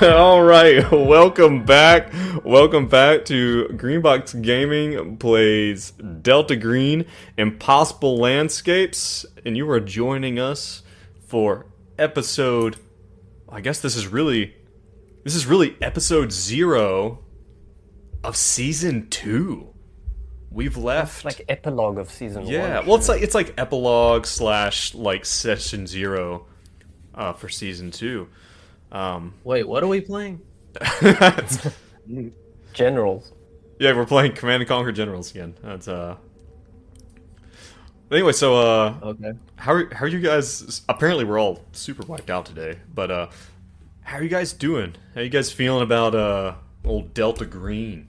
All right, welcome back. Welcome back to Greenbox Gaming plays Delta Green Impossible Landscapes, and you are joining us for episode. I guess this is really episode 0 of season 2. We've left like epilogue of season 1. Yeah, well, it's like epilogue slash like session 0 for season 2. Wait, what are we playing? Generals. Yeah, we're playing Command and Conquer Generals again. That's Anyway, so Okay. how are you guys? Apparently, we're all super wiped out today. But how are you guys doing? How you guys feeling about old Delta Green?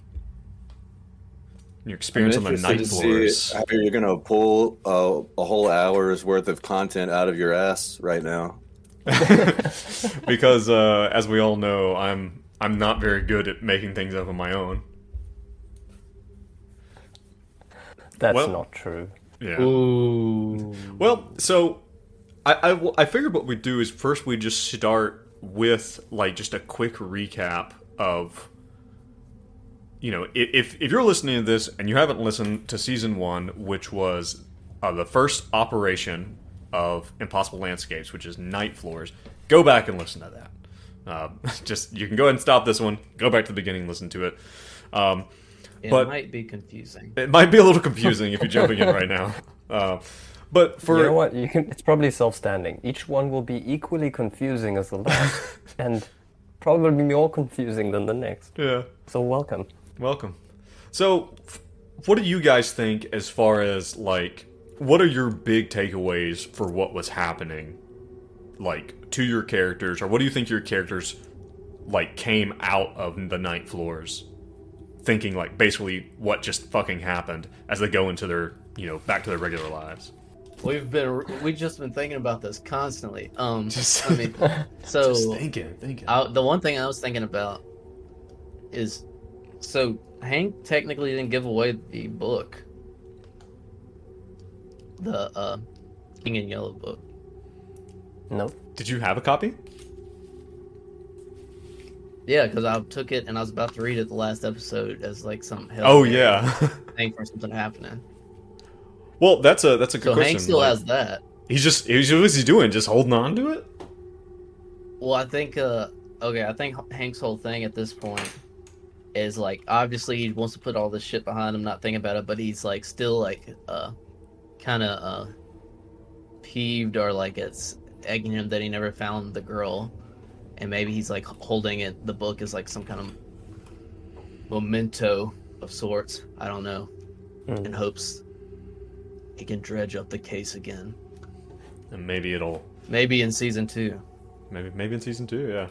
Your experience on the night floors. How you're gonna pull a whole hour's worth of content out of your ass right now? Because as we all know, I'm not very good at making things up on my own. That's not true. Yeah. Ooh. Well, so I figured what we'd do is first we just start with like just a quick recap of, you know, if you're listening to this and you haven't listened to season 1, which was the first operation of Impossible Landscapes, which is Night Floors, go back and listen to that. Just you can go ahead and stop this one, go back to the beginning, listen to it. It but might be confusing. it might be a little confusing if you're jumping in right now. But for You know what? It's probably self-standing. Each one will be equally confusing as the last, and probably more confusing than the next. yeah. So welcome. Welcome. So, what do you guys think as far as, like, what are your big takeaways for what was happening, like, to your characters, or what do you think your characters, like, came out of the Night Floors thinking, like, basically what just fucking happened as they go into their, you know, back to their regular lives? We've just been thinking about this constantly. Just, I mean, so just thinking. the one thing I was thinking about is, so Hank technically didn't give away the book, the King in Yellow book. Nope. Did you have a copy? Yeah, because I took it and I was about to read it the last episode as like some hell. Oh, yeah. thing for something happening. Well, that's a good question. So Hank still like, has that. what's he doing? Just holding on to it? Well, I think I think Hank's whole thing at this point is like, obviously he wants to put all this shit behind him, not thinking about it, but he's like still like kind of peeved, or like it's egging him that he never found the girl, and maybe he's like holding it, the book, is like some kind of memento of sorts. I don't know, in hopes he can dredge up the case again. And maybe in season 2. Maybe in season 2, yeah.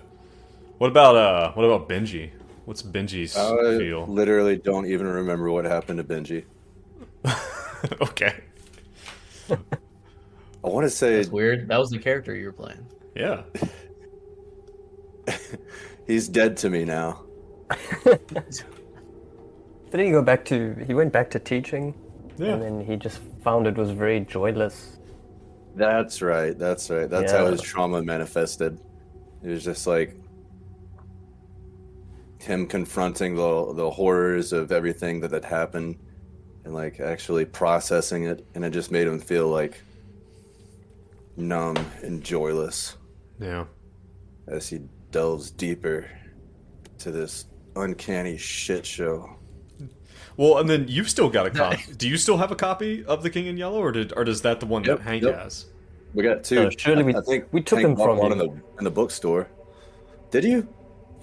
What about Benji? What's Benji's feel? I literally don't even remember what happened to Benji. Okay. I want to say That's weird. That was the character you were playing. Yeah. he's dead to me now. Didn't he went back to teaching? Yeah. And then he just found it was very joyless. That's right. That's Yeah. how his trauma manifested. It was just like him confronting the horrors of everything that had happened, and like actually processing it, and it just made him feel like numb and joyless Yeah. as he delves deeper to this uncanny shit show. Well, and then you've still got a copy. Do you still have a copy of The King in Yellow, or is that the one that Hank has? We got 2. Surely I think we took Hank them from bought one you. in the bookstore. Did you?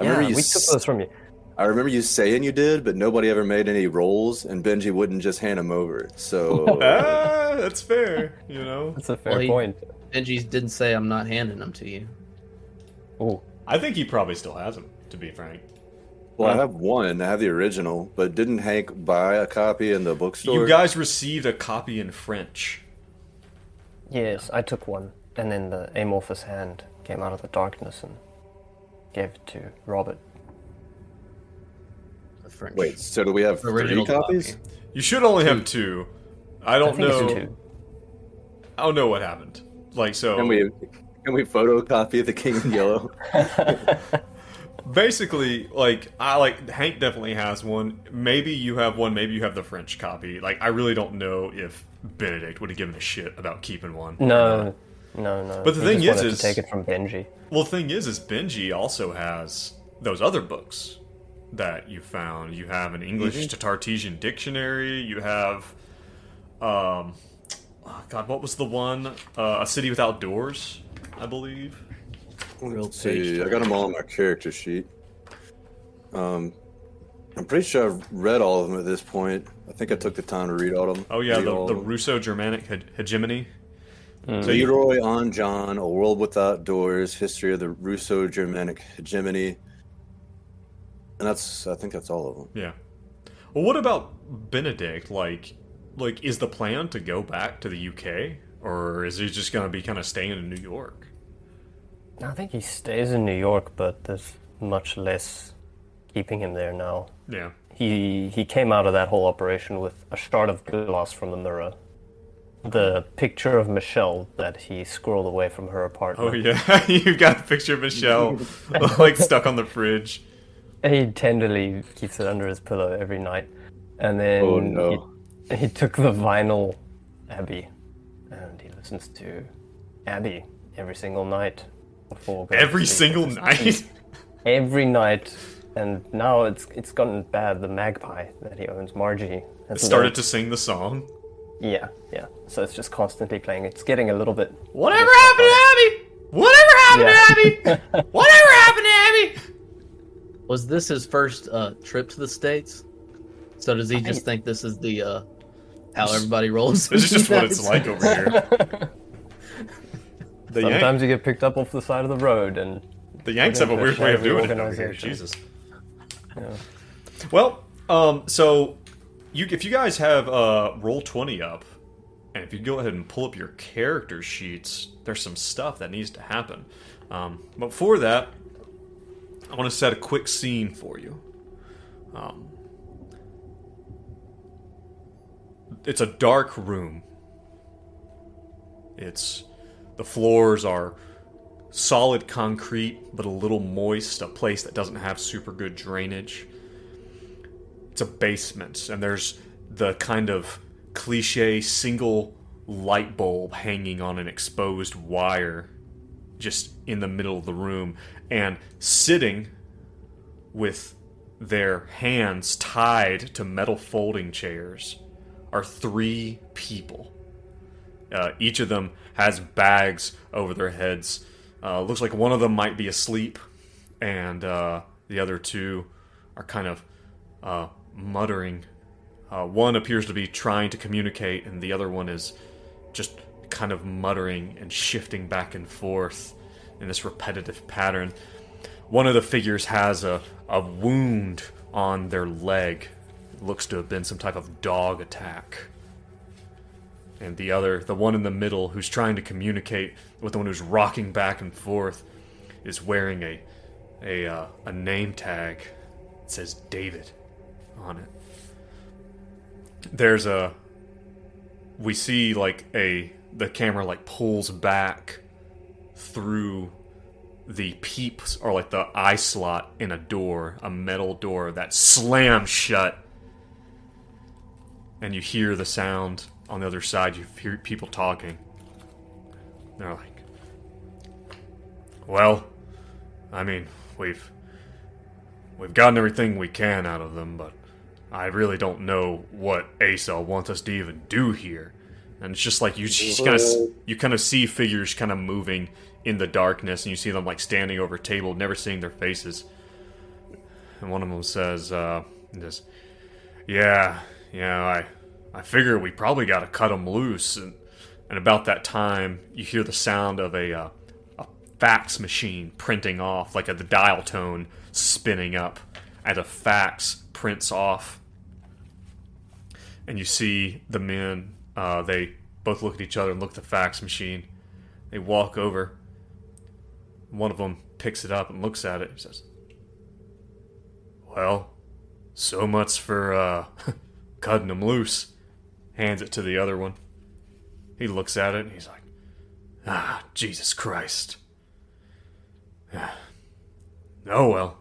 Yeah, we took those from you. I remember you saying you did, but nobody ever made any rolls, and Benji wouldn't just hand them over. So That's fair, you know? That's a fair Well, point. Benji didn't say, I'm not handing them to you. Oh, I think he probably still has them, to be frank. well, I have one. I have the original, but didn't Hank buy a copy in the bookstore? You guys received a copy in French. yes, I took one. And then the amorphous hand came out of the darkness and gave it to Robert. The French. Wait, so do we have 3 Original copies? copy. You should only have 2. I I don't think know. it's 2. I don't know what happened. Like, so. Can we photocopy the King in Yellow? basically, like, Hank definitely has one. Maybe you have one. Maybe you have the French copy. Like, I really don't know if Benedict would have given a shit about keeping one. or not. No. But the He thing just is wanted to take it from Benji. Well, the thing is Benji also has those other books that you found. You have an English to Tartessian dictionary. You have, oh God, what was the one? A City Without Doors, I believe. Let's see. I got them all on my character sheet. I'm pretty sure I've read all of them at this point. I think I took the time to read all of them. Oh yeah, read all the of them. Russo-Germanic hegemony. So Leroy on John, A World Without Doors, History of the Russo-Germanic Hegemony. And I think that's all of them. Yeah. Well, what about Benedict? Like, is the plan to go back to the UK, or is he just going to be kind of staying in New York? I think he stays in New York, but there's much less keeping him there now. Yeah. He came out of that whole operation with a shard of glass from the mirror. The picture of Michelle that he squirreled away from her apartment. Oh yeah, you've got a picture of Michelle, like stuck on the fridge. He tenderly keeps it under his pillow every night. And then Oh, no. he took the vinyl Abby, and he listens to Abby every single night before going to Every sleep. single night. Every night. And now it's gotten bad. The magpie that he owns, Margie, has Started to sing the song. Yeah. So it's just constantly playing. It's getting a little bit. Whatever happened to Abby? Whatever happened to Abby? Whatever happened to Abby? Was this his first trip to the States? So does he just think this is the how everybody rolls? This is just what it's like over here. Sometimes you get picked up off the side of the road, and The Yanks have a weird way of doing it over here. Organization. Jesus. Yeah. Well, so if you guys have Roll20 up, and if you go ahead and pull up your character sheets, there's some stuff that needs to happen. But before that, I want to set a quick scene for you. It's a dark room. The floors are solid concrete, but a little moist, a place that doesn't have super good drainage. It's a basement, and there's the kind of cliche single light bulb hanging on an exposed wire just in the middle of the room, and sitting with their hands tied to metal folding chairs are 3 people. Each of them has bags over their heads. Looks like one of them might be asleep, and the other 2 are kind of muttering. One appears to be trying to communicate, and the other one is just kind of muttering and shifting back and forth in this repetitive pattern. One of the figures has a wound on their leg. It looks to have been some type of dog attack. And the one in the middle, who's trying to communicate with the one who's rocking back and forth, is wearing a name tag. It says David on it. We see the camera pulls back through the peeps, or the eye slot in a door, a metal door that slams shut, and you hear the sound on the other side. You hear people talking. They're like, well, I mean, we've gotten everything we can out of them, but I really don't know what A-Cell wants us to even do here. And it's just like you kind of see figures kind of moving in the darkness, and you see them standing over a table, never seeing their faces. And one of them says, yeah, I figure we probably got to cut them loose. And about that time, you hear the sound of a fax machine printing off, the dial tone spinning up as a fax prints off. And you see the men, they both look at each other and look at the fax machine. They walk over. One of them picks it up and looks at it and says, well, so much for cutting them loose. Hands it to the other one. He looks at it and he's like, Jesus Christ. Oh well,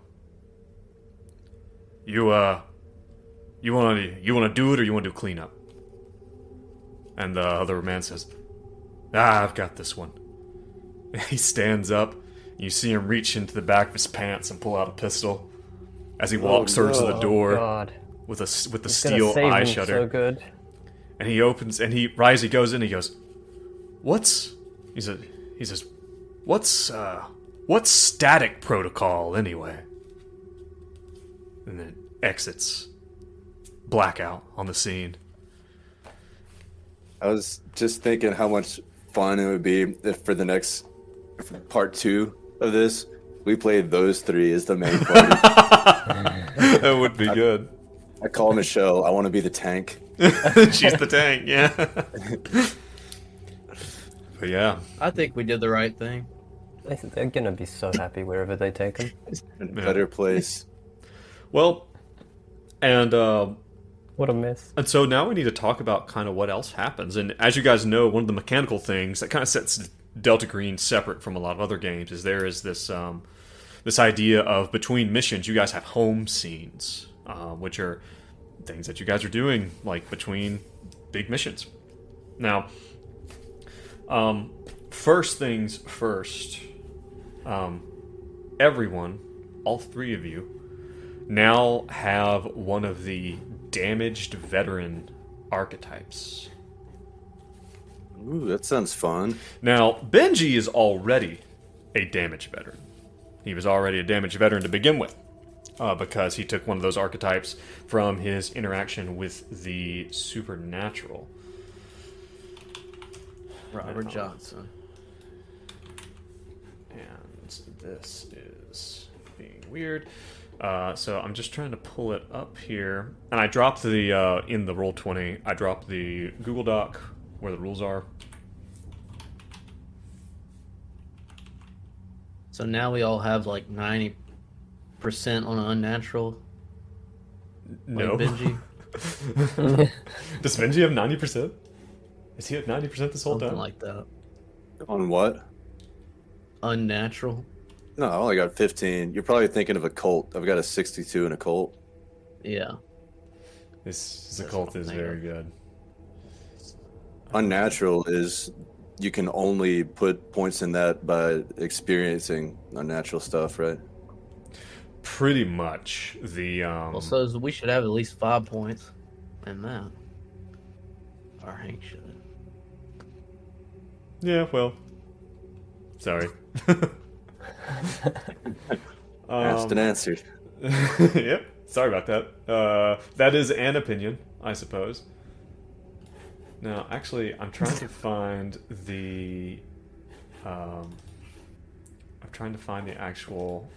You wanna do it, or you wanna do cleanup? And the other man says, I've got this one. He stands up. You see him reach into the back of his pants and pull out a pistol as he walks towards the door God. with the It's gonna steel save eye him shutter. so good. And he opens, and he goes in. He goes, "What's?" He says, "What's static protocol anyway?" And then exits. Blackout on the scene. I was just thinking how much fun it would be if for the next part 2 of this, we played those 3 as the main party. That would be good. I call Michelle. I want to be the tank. She's the tank, yeah. But yeah, I think we did the right thing. They're gonna be so happy wherever they take him. In a better place. well, and What a mess. And so now we need to talk about kind of what else happens. And as you guys know, one of the mechanical things that kind of sets Delta Green separate from a lot of other games is there is this this idea of between missions, you guys have home scenes, which are things that you guys are doing like between big missions. Now, first things first, everyone, all 3 of you, now have one of the damaged veteran archetypes. Ooh, that sounds fun. Now, Benji is already a damaged veteran. He was already a damaged veteran to begin with, because he took one of those archetypes from his interaction with the supernatural. Robert Johnson. And this is being weird. So I'm just trying to pull it up here. And I dropped the, in the Roll20, I dropped the Google Doc where the rules are. So now we all have like 90% on unnatural. No. Like Benji. Does Benji have 90%? Is he at 90% this whole Something time? like that. On what? Unnatural. No, I only got 15. You're probably thinking of a cult. I've got a 62 in a cult. Yeah. This That's occult what I'm is thinking. very good. Unnatural is you can only put points in that by experiencing unnatural stuff, right? Pretty much the Well, so we should have at least 5 points in that. Or Hank should. yeah, well, sorry. Asked and answered. Yep, sorry about that. That is an opinion, I suppose. Now, actually, I'm trying to find the actual.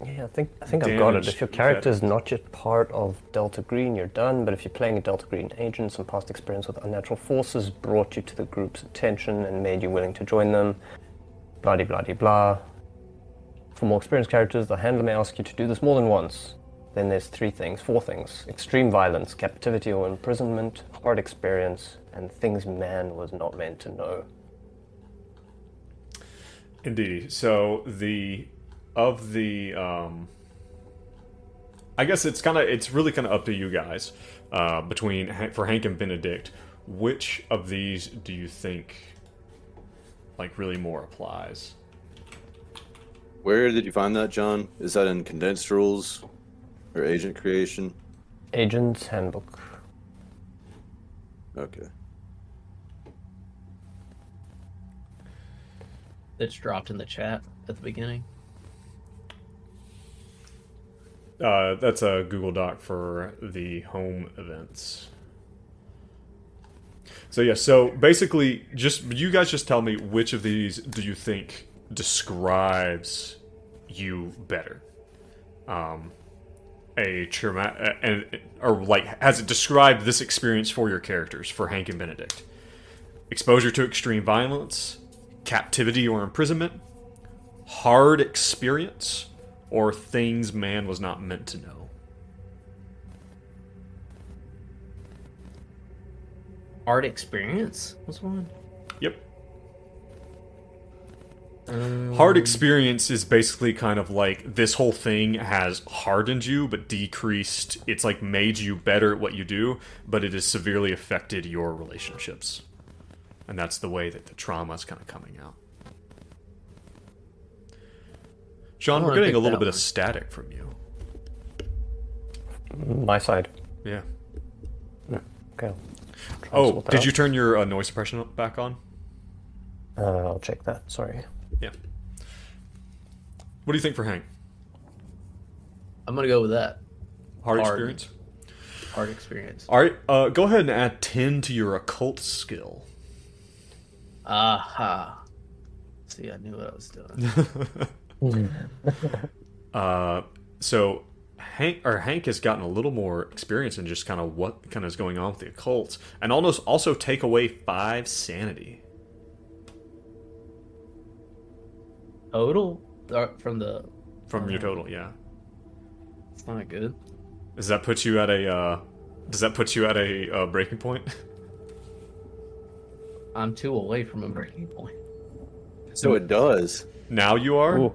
Yeah, I think I've got it. Damaged If your character is veterans. not yet part of Delta Green, you're done. But if you're playing a Delta Green agent, some past experience with unnatural forces brought you to the group's attention and made you willing to join them. Blah blah blah blah. For more experienced characters, the handler may ask you to do this more than once. Then there's 4 things: extreme violence, captivity or imprisonment, hard experience, and things man was not meant to know. Indeed. So I guess it's really kind of up to you guys. For Hank and Benedict, which of these do you think like really more applies? Where did you find that, John? Is that in condensed rules or agent creation? Agent's Handbook. Okay. It's dropped in the chat at the beginning. That's a Google Doc for the home events. So yeah, so basically, you guys just tell me which of these do you think describes you better. Or like, has it described this experience for your characters, for Hank and Benedict? Exposure to extreme violence, captivity or imprisonment, hard experience, or things man was not meant to know? Art experience was one. Yep. Hard experience is basically kind of like this whole thing has hardened you, but decreased. It's like made you better at what you do, but it has severely affected your relationships. And that's the way that the trauma is kind of coming out. Sean, I we're wanna getting a pick little that bit of one. static from you. My side. Yeah. Okay. Try and Oh, sort that did out. you turn your noise suppression back on? I'll check that. Sorry. Yeah. What do you think for Hank? I'm gonna go with that. Hard Hard. experience? Hard experience. All right, go ahead and add 10 to your occult skill. Aha. See, I knew what I was doing. So Hank has gotten a little more experience in just kind of what kind of is going on with the occult, and also take away 5 sanity. Total from the. From your total, yeah. It's not good. Does that put you at a breaking point? I'm 2 away from a breaking point. So it does. Now you are? Ooh.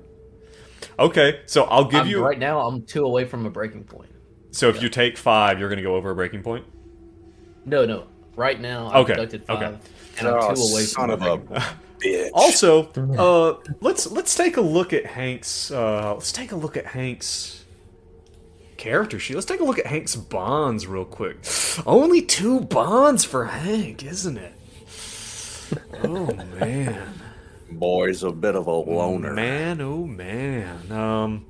Okay, so I'll give you Right now. I'm 2 away from a breaking point. So if you take 5, you're going to go over a breaking point? No. Right now, I Okay, deducted 5, okay. and I'm Oh, 2 away son from of a a breaking point. bitch. Also, let's take a look at Hank's character sheet. Let's take a look at Hank's bonds real quick. Only 2 bonds for Hank, isn't it? Oh man. Boy's a bit of a loner. Man, oh man.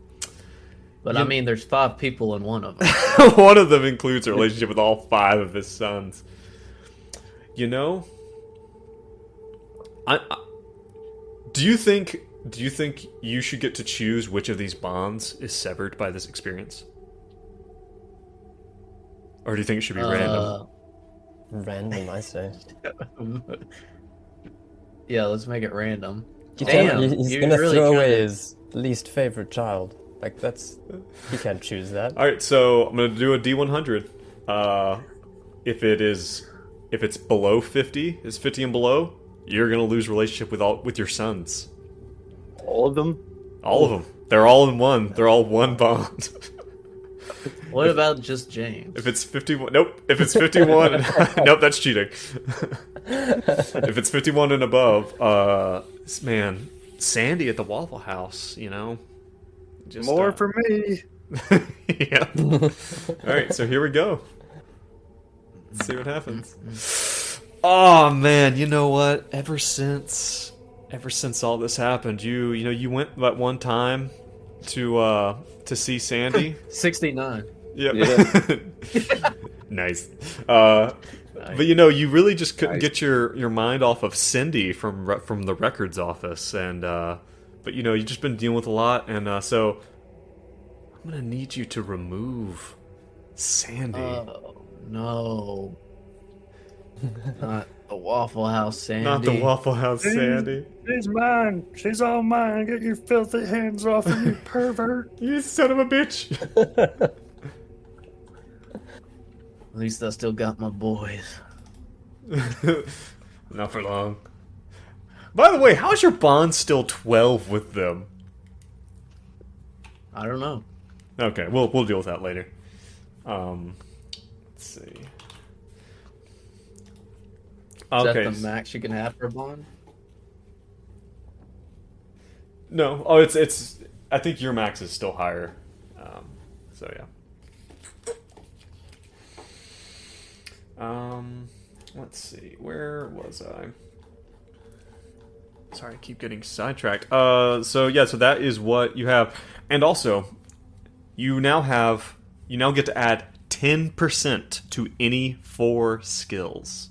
But I mean, there's 5 people in one of them. One of them includes a relationship with all 5 of his sons. You know, do you think you should get to choose which of these bonds is severed by this experience? Or do you think it should be random? Random, I say. Yeah, let's make it random. He's you're gonna really throw trying away to- his least favorite child. Like he can't choose that. All right, so I'm gonna do a D100. If it's below 50, is 50 and below, you're gonna lose relationship with your sons. All of them? All of them. They're all in one. They're all one bond. What about just James? If it's 51, nope. If it's 51, nope, that's cheating. If it's 51 and above, man, Sandy at the Waffle House, you know. Just, More for me. yeah. All right, so here we go. Let's see what happens. Oh man, you know what? Ever since all this happened, you went that one time to see Sandy. 69. Yep. Yeah. Nice. But you really just couldn't get your mind off of Cindy from the records office, and but you've just been dealing with a lot, and so I'm gonna need you to remove Sandy. Oh, no. Not the Waffle House, Sandy. Not the Waffle House Sandy. She's mine. She's all mine. Get your filthy hands off of me, pervert. You son of a bitch. At least I still got my boys. Not for long. By the way, how's your bond still 12 with them? I don't know. Okay, we'll deal with that later. Let's see. Is Okay. that the max you can have for a bond? No. Oh, it's. I think your max is still higher. So yeah. Let's see. Where was I? Sorry, I keep getting sidetracked. So that is what you have, and also, you now get to add 10% to any 4 skills.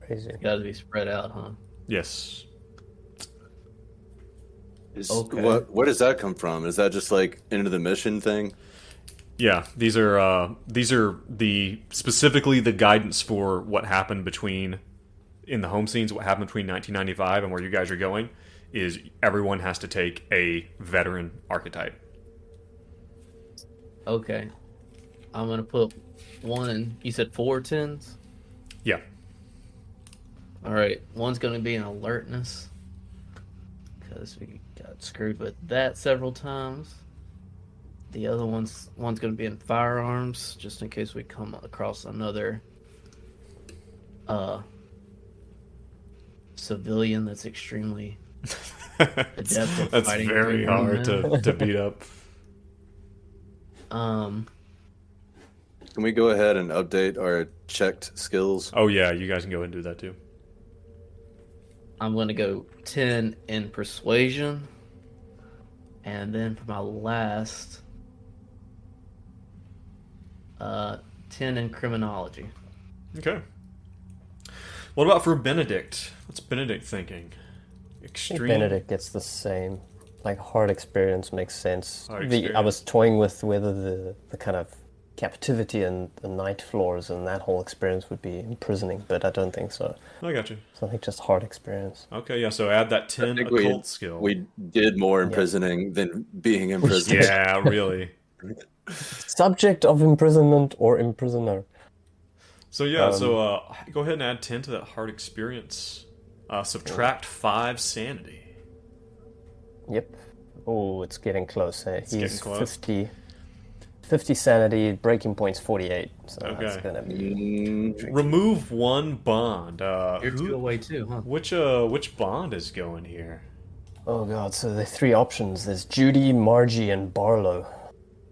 Crazy. Got to be spread out, huh? Yes. Okay. Where does that come from? Is that just like into the mission thing? Yeah, these are specifically the guidance for what happened in the home scenes. What happened between 1995 and where you guys are going is everyone has to take a veteran archetype. Okay. I'm going to put one in. You said 4 10s? Yeah. All right, one's going to be an alertness because we got screwed with that several times. The other one's going to be in firearms, just in case we come across another civilian that's extremely adept at That's fighting very grown hard men. to beat up. Can we go ahead and update our checked skills? Oh yeah, you guys can go ahead and do that too. I'm going to go 10 in persuasion, and then for my last, 10 in criminology. Okay. What about for Benedict? What's Benedict thinking? I think Extreme. Benedict gets the same. Like, hard experience makes sense. Hard I experience. was toying with whether the kind of captivity and the night floors and that whole experience would be imprisoning, but I don't think so. I got you. So I think just hard experience. Okay, yeah. So add that 10 think occult skill. We did more imprisoning than being imprisoned. Yeah, really. Subject of imprisonment or imprisoner. So yeah, go ahead and add 10 to that hard experience. Subtract 5 sanity. Yep. Oh, it's getting close. Eh? It's getting close. 50 sanity, breaking point's 48. So that's Okay. going to be... Remove 1 bond. You're 2 away too, huh? Which bond is going here? Oh god, so the 3 options. There's Judy, Margie, and Barlow.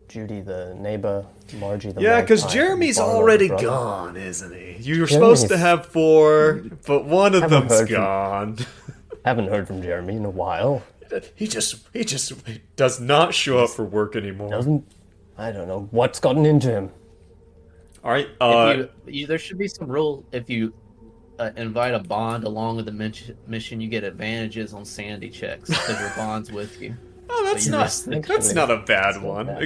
Judy, the neighbor, Margie, the Yeah, because magpie, Jeremy's Barlow, the already brother. gone, isn't he? You're supposed to have 4, but one of Haven't them's heard from- gone. Haven't heard from Jeremy in a while. He just does not show up for work anymore. Doesn't... I don't know what's gotten into him. All right. There should be some rule if you invite a bond along with the mission, you get advantages on sanity checks because your bond's with you. Oh, that's you not missed it. that's not a bad not one. bad.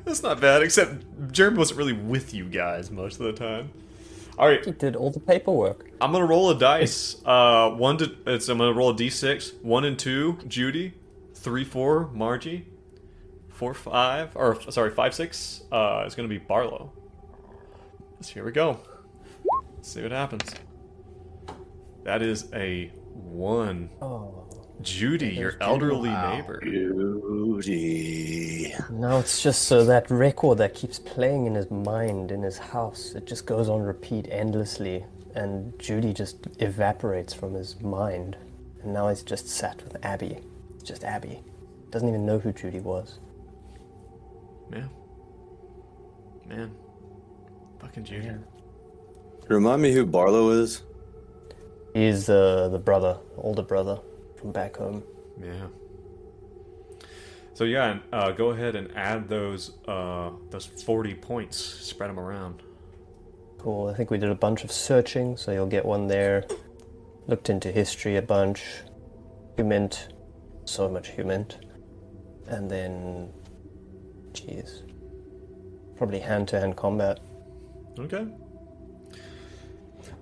That's not bad. Except Jeremy wasn't really with you guys most of the time. All right, He did all the paperwork. I'm gonna roll a dice. I'm gonna roll a d6. 1 and 2, Judy. 3, 4, Margie. 4, 5, or sorry, 5, 6. It's gonna be Barlow. So here we go. Let's see what happens. That is a 1. Oh. Judy, your elderly neighbor. Beauty. Now it's just so that record that keeps playing in his mind, in his house, it just goes on repeat endlessly, and Judy just evaporates from his mind. And now he's just sat with Abby. It's just Abby. Doesn't even know who Judy was. Man. Fucking Judy. Remind me who Barlow is. He's the brother, older brother from back home. Yeah. So yeah, go ahead and add those 40 points. Spread them around. Cool. I think we did a bunch of searching, so you'll get one there. Looked into history a bunch. Humint. So much Humint. And then... Jeez. Probably hand-to-hand combat. Okay.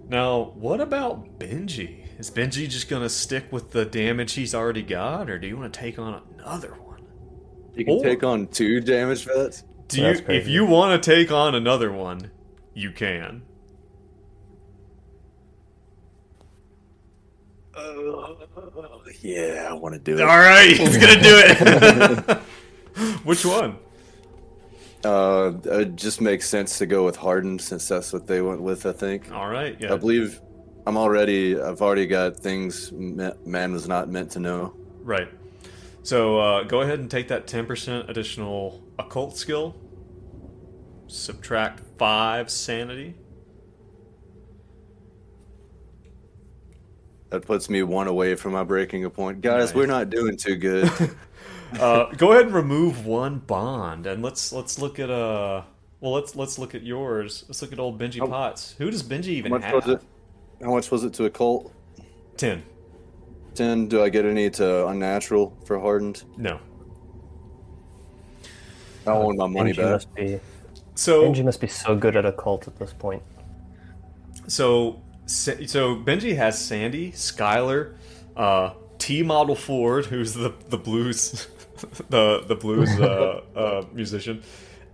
Now, what about Benji? Is Benji just gonna stick with the damage he's already got, or do you want to take on another one? You can Or- take on 2 damage vets. Do That's you? crazy. If you want to take on another one, you can. Yeah, I want to do it. All right, he's gonna do it. Which one? It just makes sense to go with Hardened since that's what they went with, I think. All right, yeah. I believe I've already got things man was not meant to know. Right. So go ahead and take that 10% additional occult skill. Subtract 5 sanity. That puts me 1 away from my breaking a point. Guys, Nice. we're not doing too good. Go ahead and remove 1 bond, and let's look at let's look at yours. Let's look at old Benji Potts. Who does Benji even How much have? was it? How much was it to occult? 10. 10. Do I get any to unnatural for Hardened? No. I want my money Benji back. must be... So Benji must be so good at occult at this point. So Benji has Sandy, Skylar, T Model Ford, who's the blues, the blues musician,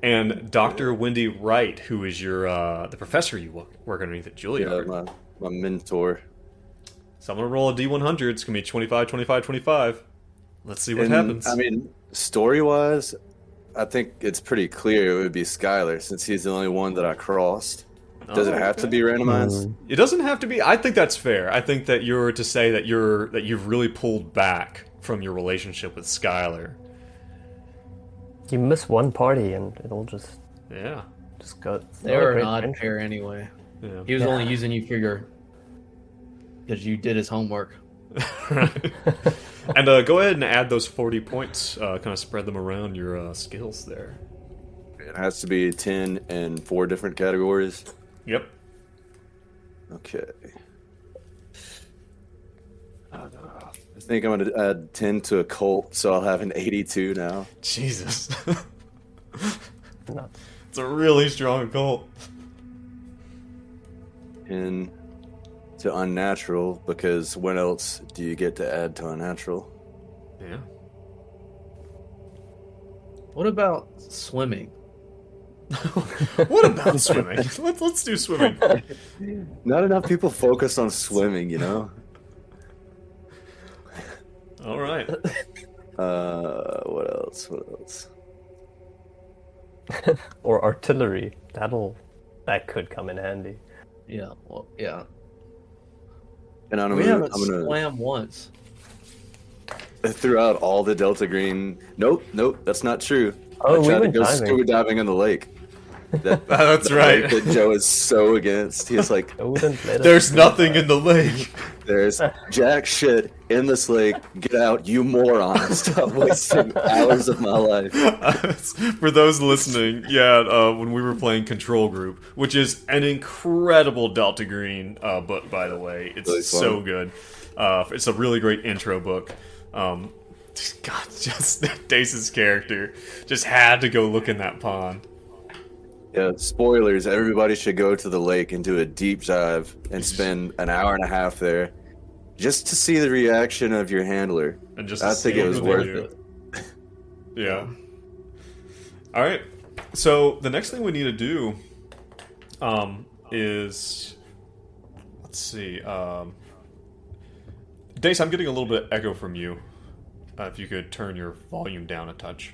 and Dr. Wendy Wright, who is your the professor you work underneath at Juilliard. Yeah, my mentor. So I'm gonna roll a D100. It's gonna be 25, 25, 25. Let's see what And happens. I mean, story-wise, I think it's pretty clear it would be Skylar since he's the only one that I crossed. Does it have to be randomized? It doesn't have to be. I think that's fair. I think that you're to say that you've really pulled back from your relationship with Skylar. You miss one party and it'll just Yeah. go. They were an odd pair anyway. Yeah. He was only using you because you did his homework. And go ahead and add those 40 points. Kind of spread them around your skills there. It has to be 10 in 4 different categories. Yep. Okay. I think I'm going to add 10 to occult, so I'll have an 82 now. Jesus. No. It's a really strong cult. 10 to unnatural, because when else do you get to add to unnatural? Yeah. What about swimming? What about swimming? Let's do swimming. Not enough people focus on swimming, you know? All right. What else? Or artillery. That could come in handy. Yeah, well, yeah. And I'm We gonna, haven't swam once. throughout all the Delta Green. Nope, that's not true. Oh, I we tried to went go diving. scuba diving in the lake. That's The right. lake that Joe is so against. He's like, I wouldn't let us There's do nothing that. in the lake. there's jack shit in this lake. Get out, you moron. Stop wasting hours of my life. For those listening, yeah, when we were playing Control Group, which is an incredible Delta Green book, by the way. It's Really fun. so good. It's a really great intro book. God, just Dace's character just had to go look in that pond. Yeah, spoilers. Everybody should go to the lake and do a deep dive and spend an hour and a half there just to see the reaction of your handler. And just I to think see it was what worth they do. it. Yeah. All right. So the next thing we need to do is, let's see. Dace, I'm getting a little bit of echo from you. If you could turn your volume down a touch.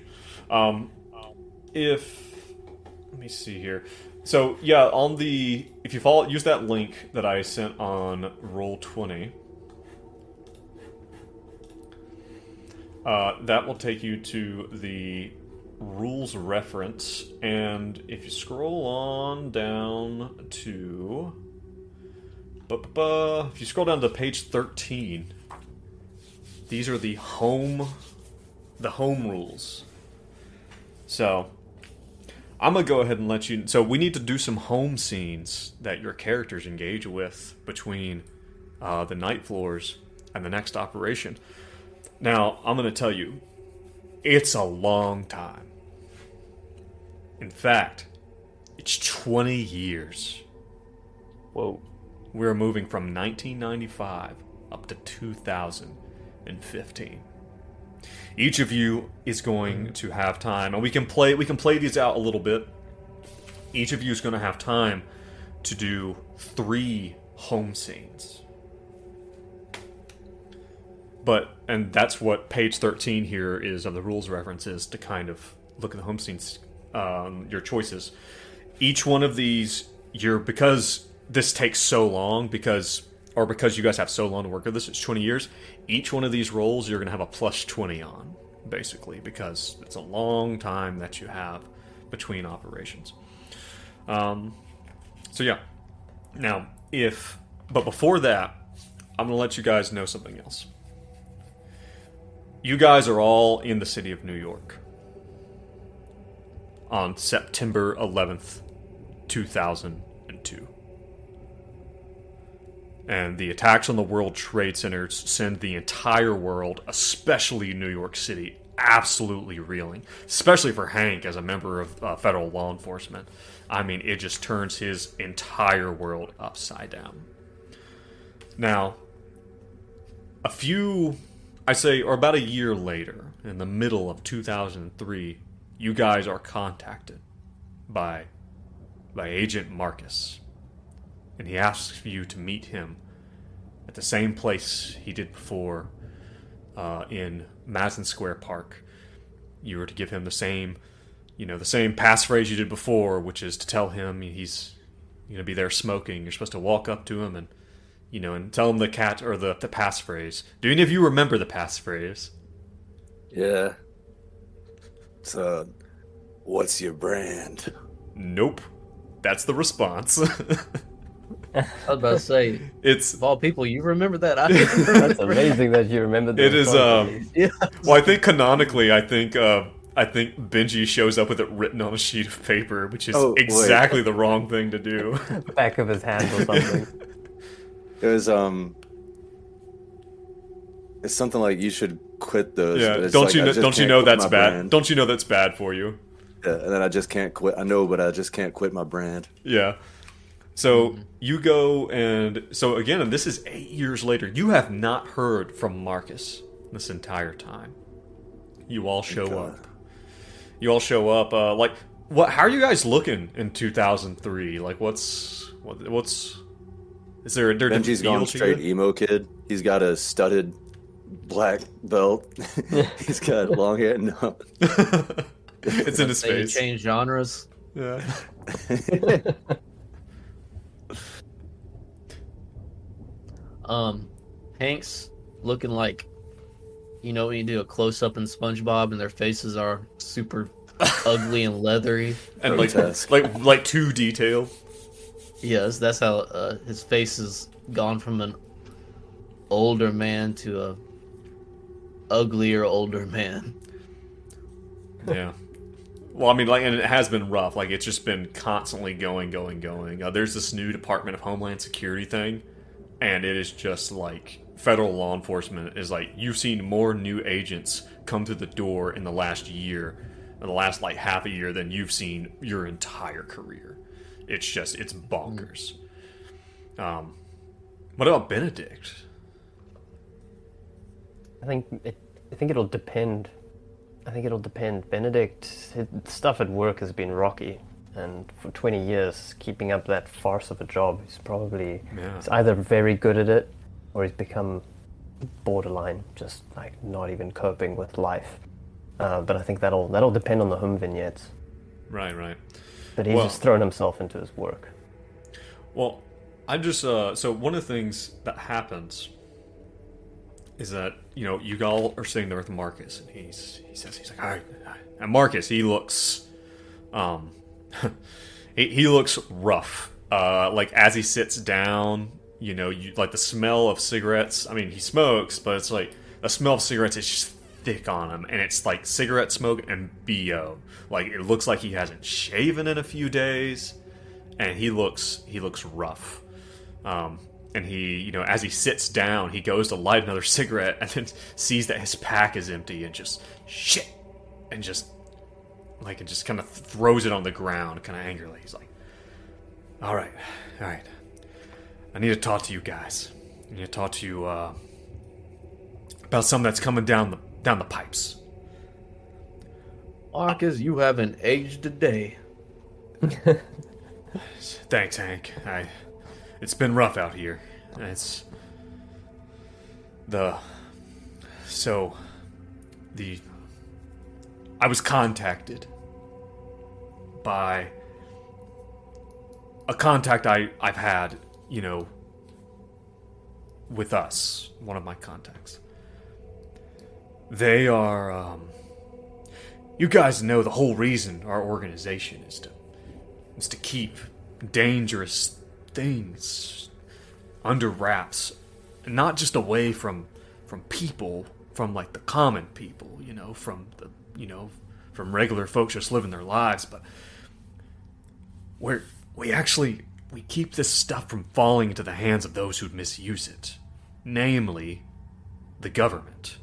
Let me see here. So yeah, if you use that link that I sent on Roll20. That will take you to the rules reference, and if you scroll on down to if you scroll down to page 13, these are the home rules. So I'm gonna go ahead and let you. So we need to do some home scenes that your characters engage with between the night floors and the next operation. Now I'm gonna tell you, it's a long time. In fact, it's 20 years. Whoa. We're moving from 1995 up to 2015. Each of you is going to have time, and we can play these out a little bit. Each of you is going to have time to do 3 home scenes. And that's what page 13 here is of the rules references, to kind of look at the home scenes, your choices. Each one of these, because this takes so long, because you guys have so long to work with this, it's 20 years, each one of these rolls you're going to have a plus 20 on, basically, because it's a long time that you have between operations. So yeah. Now, but before that, I'm going to let you guys know something else. You guys are all in the city of New York on September 11th, 2002. And the attacks on the World Trade Centers send the entire world, especially New York City, absolutely reeling. Especially for Hank as a member of federal law enforcement. I mean, it just turns his entire world upside down. Now, about a year later, in the middle of 2003, you guys are contacted by Agent Marcus, and he asks you to meet him at the same place he did before, in Madison Square Park. You were to give him the same passphrase you did before, which is to tell him he's going to be there smoking. You're supposed to walk up to him and tell him the passphrase. Do any of you remember the passphrase? Yeah. It's what's your brand? Nope. That's the response. I was about to say, It's of all people, you remember that? I didn't remember That's that. amazing that you remember that. It is, Yeah. well, I think canonically, I think Benji shows up with it written on a sheet of paper, which is Oh, wait. exactly the wrong thing to do. back of his hand or something. It was it's something like you should quit those. Yeah, but it's don't like, you I know, just don't you can't know quit that's my bad? brand. Don't you know that's bad for you? Yeah, and then I just can't quit. I know, but I just can't quit my brand. Yeah. So you go, and so again, and this is 8 years later. You have not heard from Marcus this entire time. You all show God. up. You all show up. Like, what? How are you guys looking in 2003? Like, what's? Is there a Benji's feel gone to straight you? emo kid. He's got a studded black belt. He's got long hair. No. It's in his Say you face. change genres. Yeah. Hank's looking like, when you do a close up in SpongeBob and their faces are super ugly and leathery. And like Grotesque. like too detailed. Yes, that's how his face has gone from an older man to a uglier older man. Yeah. Well, I mean, like, and it has been rough. Like, it's just been constantly going. There's this new Department of Homeland Security thing, and it is just like federal law enforcement is like, you've seen more new agents come through the door in the last year, or the last like half a year, than you've seen your entire career. It's bonkers. What about Benedict? I think it'll depend. Benedict, his stuff at work has been rocky, and for 20 years, keeping up that farce of a job, he's either very good at it, or he's become borderline, just like not even coping with life. But I think that'll depend on the home vignettes. Right. But he's just thrown himself into his work. Well, I'm just so one of the things that happens is that you all are sitting there with Marcus, and he's like, all right, and Marcus, he looks he looks rough. Like as he sits down, you like the smell of cigarettes. I mean, he smokes, but it's like the smell of cigarettes is just thick on him, and it's like cigarette smoke and BO. Like it looks like he hasn't shaven in a few days, and he looks rough. And he, as he sits down, he goes to light another cigarette and then sees that his pack is empty and just shit, and just kind of throws it on the ground, kind of angrily. He's like, all right, I need to talk to you guys. I need to talk to you about something that's coming down the pipes. Marcus, you haven't aged a day. Thanks, Hank. It's been rough out here. I was contacted by a contact I've had, with us, one of my contacts. They are, you guys know the whole reason our organization is to keep dangerous things under wraps, not just away from people, from like the common people, from from regular folks just living their lives, but we keep this stuff from falling into the hands of those who'd misuse it, namely the government.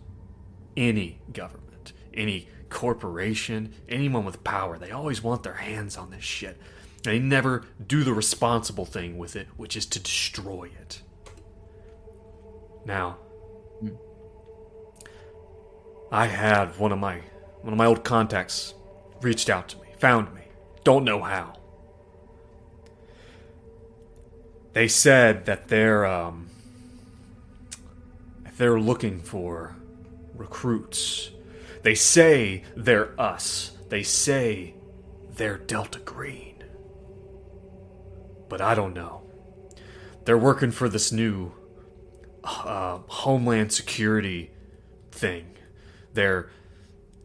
Any government, any corporation, anyone with power, they always want their hands on this shit. They never do the responsible thing with it, which is to destroy it. Now, I had one of my old contacts reached out to me, found me, Don't know how. They said that they're looking for recruits. They say they're us. They say they're Delta Green. But I don't know. They're working for this new Homeland Security thing.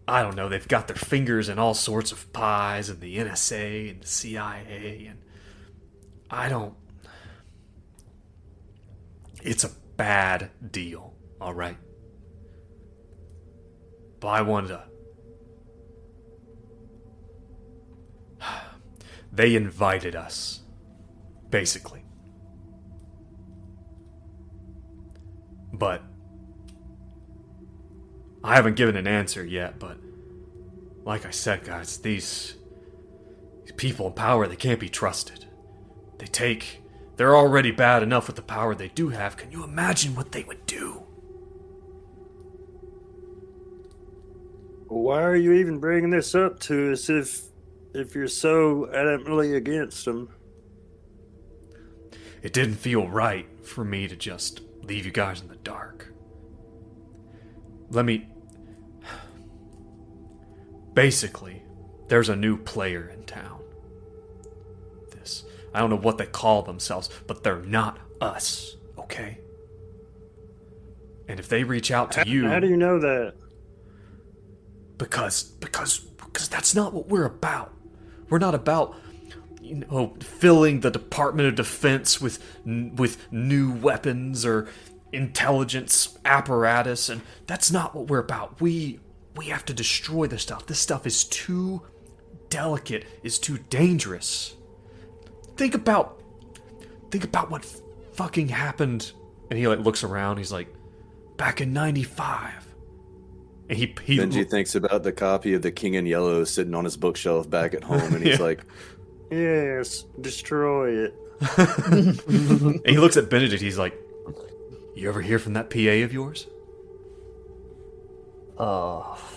I don't know, they've got their fingers in all sorts of pies, and the NSA and the CIA, and it's a bad deal, alright? But I wanted to... They invited us, basically. But I haven't given an answer yet, but like I said, guys, these people in power, they can't be trusted. They're already bad enough with the power they do have. Can you imagine what they would do? Why are you even bringing this up to us if you're so adamantly against them? It didn't feel right for me to just leave you guys in the dark. Basically, there's a new player in town. I don't know what they call themselves, but they're not us, okay? And if they reach out to you... How do you know that? Because that's not what we're about. We're not about, filling the Department of Defense with new weapons or intelligence apparatus, and that's not what we're about. We have to destroy this stuff. This stuff is too delicate, is too dangerous. Think about what fucking happened. And he looks around. He's like, back in '95. And he Benji thinks about the copy of The King in Yellow sitting on his bookshelf back at home, and he's like, yes, destroy it. And he looks at Benedict. He's like, you ever hear from that PA of yours?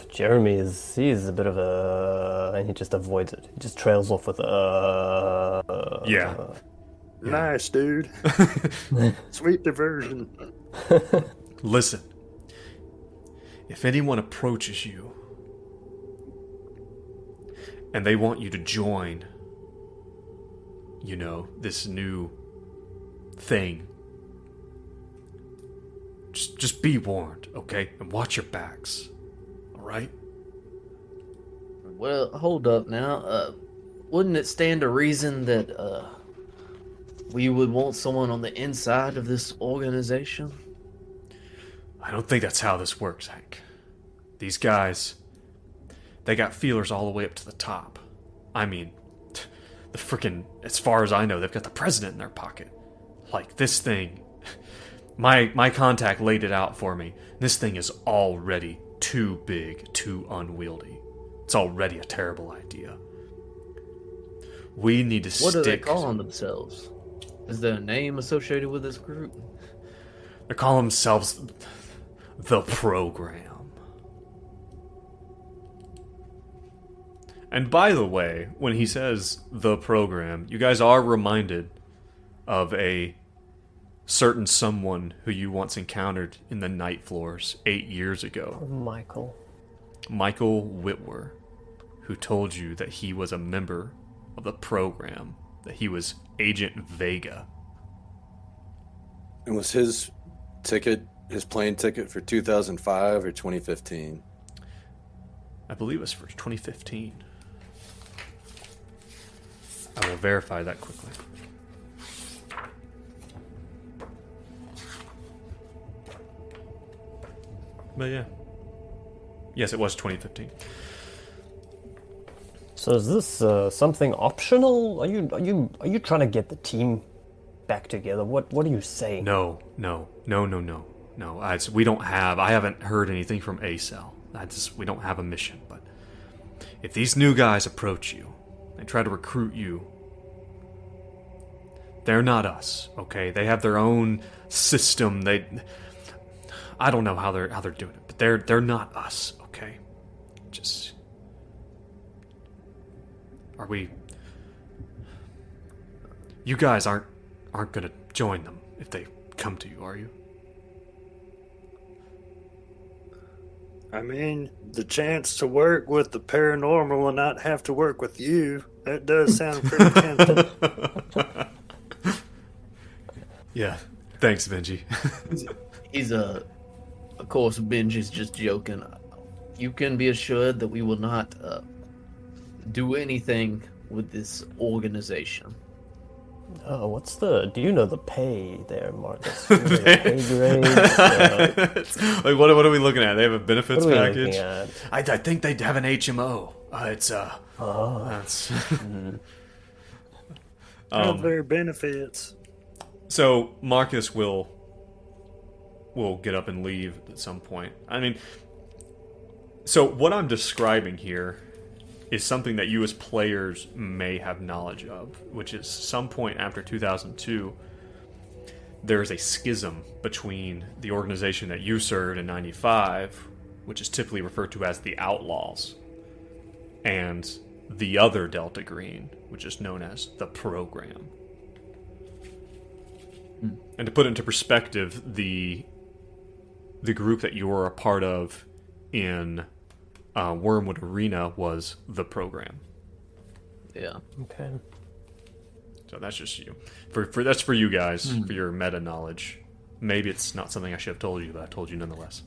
Jeremy he's a bit of a... and he just avoids it. He just trails off with Yeah. Nice, dude. Sweet diversion. Listen. If anyone approaches you and they want you to join, this new thing, just be warned, okay? And watch your backs, all right? Well, hold up now. Wouldn't it stand to reason that we would want someone on the inside of this organization? I don't think that's how this works, Hank. These guys, they got feelers all the way up to the top. I mean, the frickin', as far as I know, they've got the president in their pocket. Like, this thing, my contact laid it out for me. This thing is already too big, too unwieldy. It's already a terrible idea. We need to What stick... do they call themselves? Is there a name associated with this group? They call themselves the Program. And by the way, when he says the Program, you guys are reminded of a certain someone who you once encountered in the night floors 8 years ago. Michael Whitwer, who told you that he was a member of the Program, that he was Agent Vega. and was his plane ticket for 2005 or 2015? I believe it was for 2015. I will verify that quickly. But yeah. Yes, it was 2015. So is this something optional? Are you trying to get the team back together? What are you saying? No. We don't have. I haven't heard anything from A-Cell. We don't have a mission. But if these new guys approach you, they try to recruit you, they're not us. Okay, they have their own system. I don't know how they're doing it, but they're not us. Okay, just are we You guys aren't gonna join them if they come to you, are you? I mean, the chance to work with the paranormal and not have to work with you, that does sound pretty tempting. Yeah. Thanks, Benji. He's of course, Benji's just joking. You can be assured that we will not do anything with this organization. Oh, do you know the pay there, Marcus? You know the pay grades? Like, what are we looking at? They have a benefits What are we package? looking at? I think they have an HMO. That's Other benefits. so Marcus will get up and leave at some point. I mean, so what I'm describing here is something that you as players may have knowledge of, which is some point after 2002, there is a schism between the organization that you served in 95, which is typically referred to as the Outlaws, and the other Delta Green, which is known as the Program. And to put it into perspective, the group that you were a part of in Wormwood Arena was the Program. Yeah. Okay. So that's just you. That's for you guys, for your meta knowledge. Maybe it's not something I should have told you, but I told you nonetheless.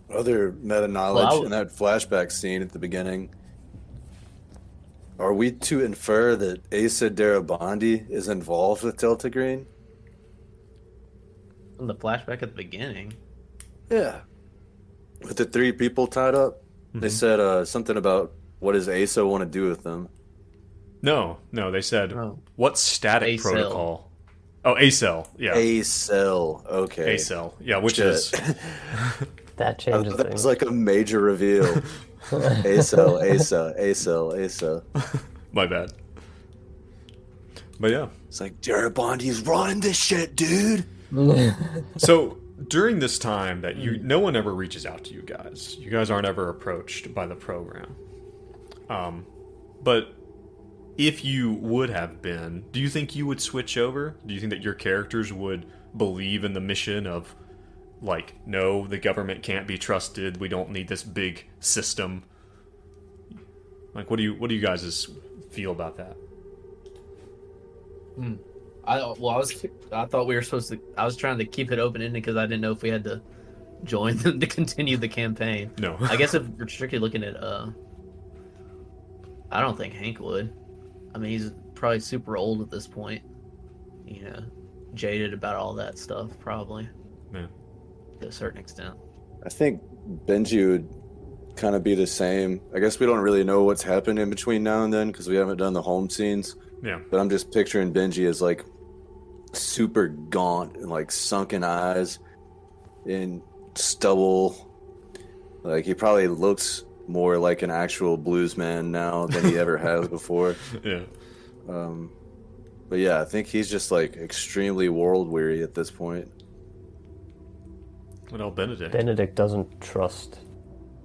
Other meta knowledge Well, in that flashback scene at the beginning. Are we to infer that Asa Darabandi is involved with Delta Green? In the flashback at the beginning. Yeah. With the 3 people tied up? They said something about what does Asa want to do with them? No, they said, Oh. what static ACell. protocol? Oh, ACell, yeah. A-Cell, okay. ACell, yeah, which Shit. is... That changes That things. was like a major reveal. A-Cell, Asa, A-Cell, Asa. My bad. But yeah. It's like, Darabandi's running this shit, dude. So during this time that no one ever reaches out to you guys. You guys aren't ever approached by the Program. But if you would have been, do you think you would switch over? Do you think that your characters would believe in the mission of, like, no, the government can't be trusted, we don't need this big system? Like, what do you guys feel about that? I thought we were supposed to. I was trying to keep it open ended because I didn't know if we had to join them to continue the campaign. No. I guess if we're strictly looking at, I don't think Hank would. I mean, he's probably super old at this point. You know, jaded about all that stuff, probably Yeah. to a certain extent. I think Benji would kind of be the same. I guess we don't really know what's happened in between now and then because we haven't done the home scenes. Yeah. But I'm just picturing Benji as like super gaunt and like sunken eyes and stubble. Like he probably looks more like an actual blues man now than he ever has before. Yeah. But yeah, I think he's just like extremely world weary at this point. What else, Benedict? Benedict doesn't trust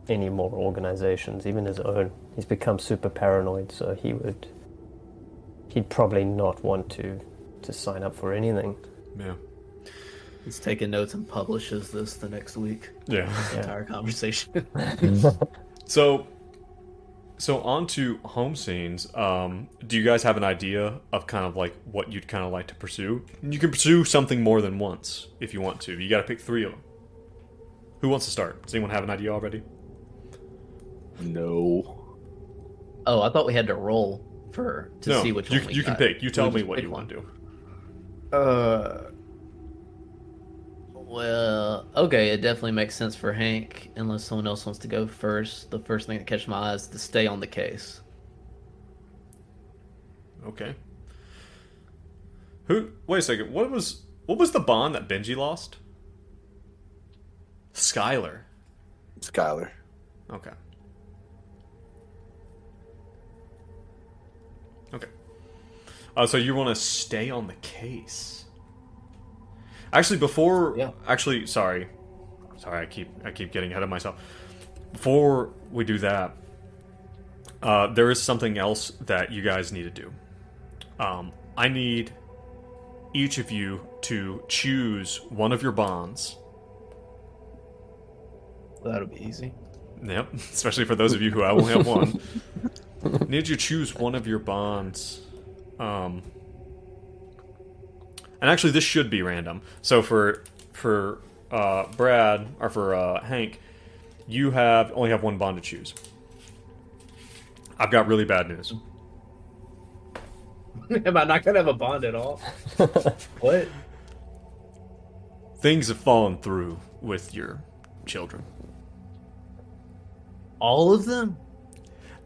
any more organizations, even his own. He's become super paranoid, so he'd probably not want to sign up for anything. Yeah. He's taking notes and publishes this the next week. Yeah. The entire conversation. So on to home scenes. Do you guys have an idea of kind of like what you'd kind of like to pursue? You can pursue something more than once if you want to. You got to pick 3 of them. Who wants to start? Does anyone have an idea already? No. Oh, I thought we had to roll to see which one we you can got. pick. You tell We me just what pick you one. want to do. Well, okay, it definitely makes sense for Hank, unless someone else wants to go first. The first thing that catches my eye is to stay on the case. Okay. Wait a second. What was the bond that Benji lost? Skylar. Skylar. Okay. Okay. So you want to stay on the case? Actually, sorry, I keep getting ahead of myself. Before we do that, there is something else that you guys need to do. I need each of you to choose one of your bonds. That'll be easy. Yep, especially for those of you who I only have one. I need you to choose one of your bonds. And actually, this should be random. So for Brad, or for Hank, you only have one bond to choose. I've got really bad news. Am I not gonna have a bond at all? What? Things have fallen through with your children. All of them?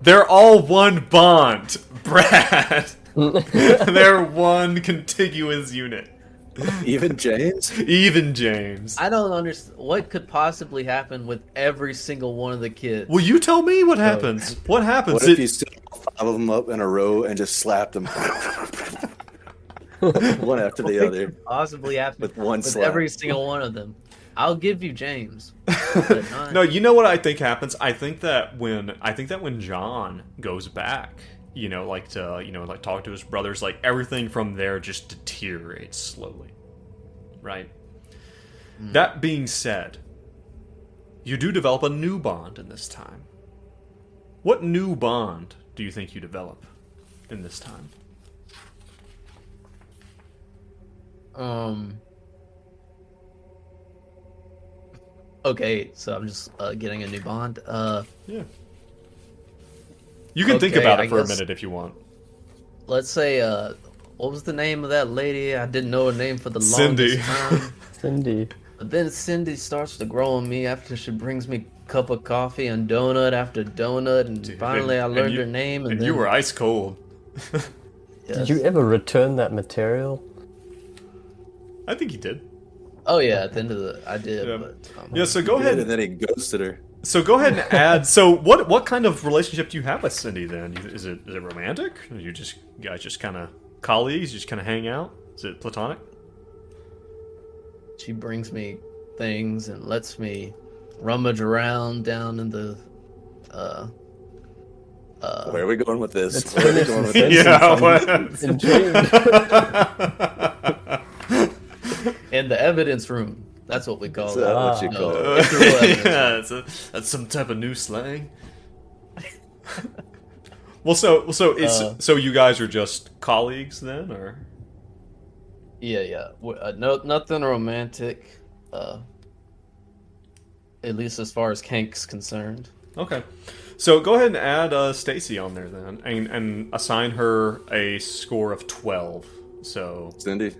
They're all one bond, Brad. They're one contiguous unit. Even James? Even James. I don't understand. What could possibly happen with every single one of the kids? Well, you tell me what happens. What happens? What if you stood all 5 of them up in a row and just slapped them one after the What other could possibly happen with one with slap? every single one of them? I'll give you James. But not... No, you know what I think happens? I think that when John goes back, like talk to his brothers, like everything from there just deteriorates slowly. Right? That being said, you do develop a new bond in this time. What new bond do you think you develop in this time? Okay, so I'm just getting a new bond. Yeah. You can think Okay, about I it for a guess- minute if you want. Let's say, what was the name of that lady? I didn't know her name for the Cindy. longest time. Cindy. But then Cindy starts to grow on me after she brings me cup of coffee and donut after donut, and Dude, finally I and learned you- her name. And then, you were ice cold. yes. Did you ever return that material? I think you did. Oh yeah, at the end of the, I did. Yeah. But Yeah, so go ahead. And then he ghosted her. So go ahead and add. So what kind of relationship do you have with Cindy then? Is it romantic? Or you guys just kind of colleagues? You just kind of hang out? Is it platonic? she brings me things and lets me rummage around down in the. Where are we going with this? Let's Where are we finish going with the this? sentence. Yeah. Intrigued. In the evidence room. That's what we call Is it. that what you call it? It's a real evidence room. Yeah, that's some type of new slang. Well, so you guys are just colleagues then, or? Yeah. No, nothing romantic. At least as far as Hank's concerned. Okay. So go ahead and add Stacy on there then, and assign her a score of 12. So Cindy,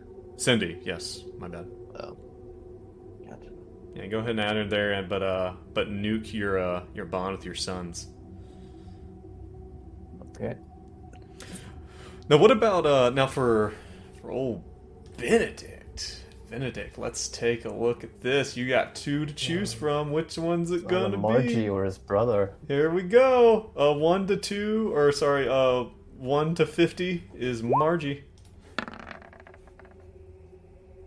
yes, my bad. Oh. Gotcha. Yeah, go ahead and add her there, but nuke your bond with your sons. Okay. Now, what about now for old Benedict? Benedict, let's take a look at this. You got 2 to choose from. Which one's it gonna Margie be? or his brother. Here we go. 1 to 2, or sorry, 1 to 50 is Margie.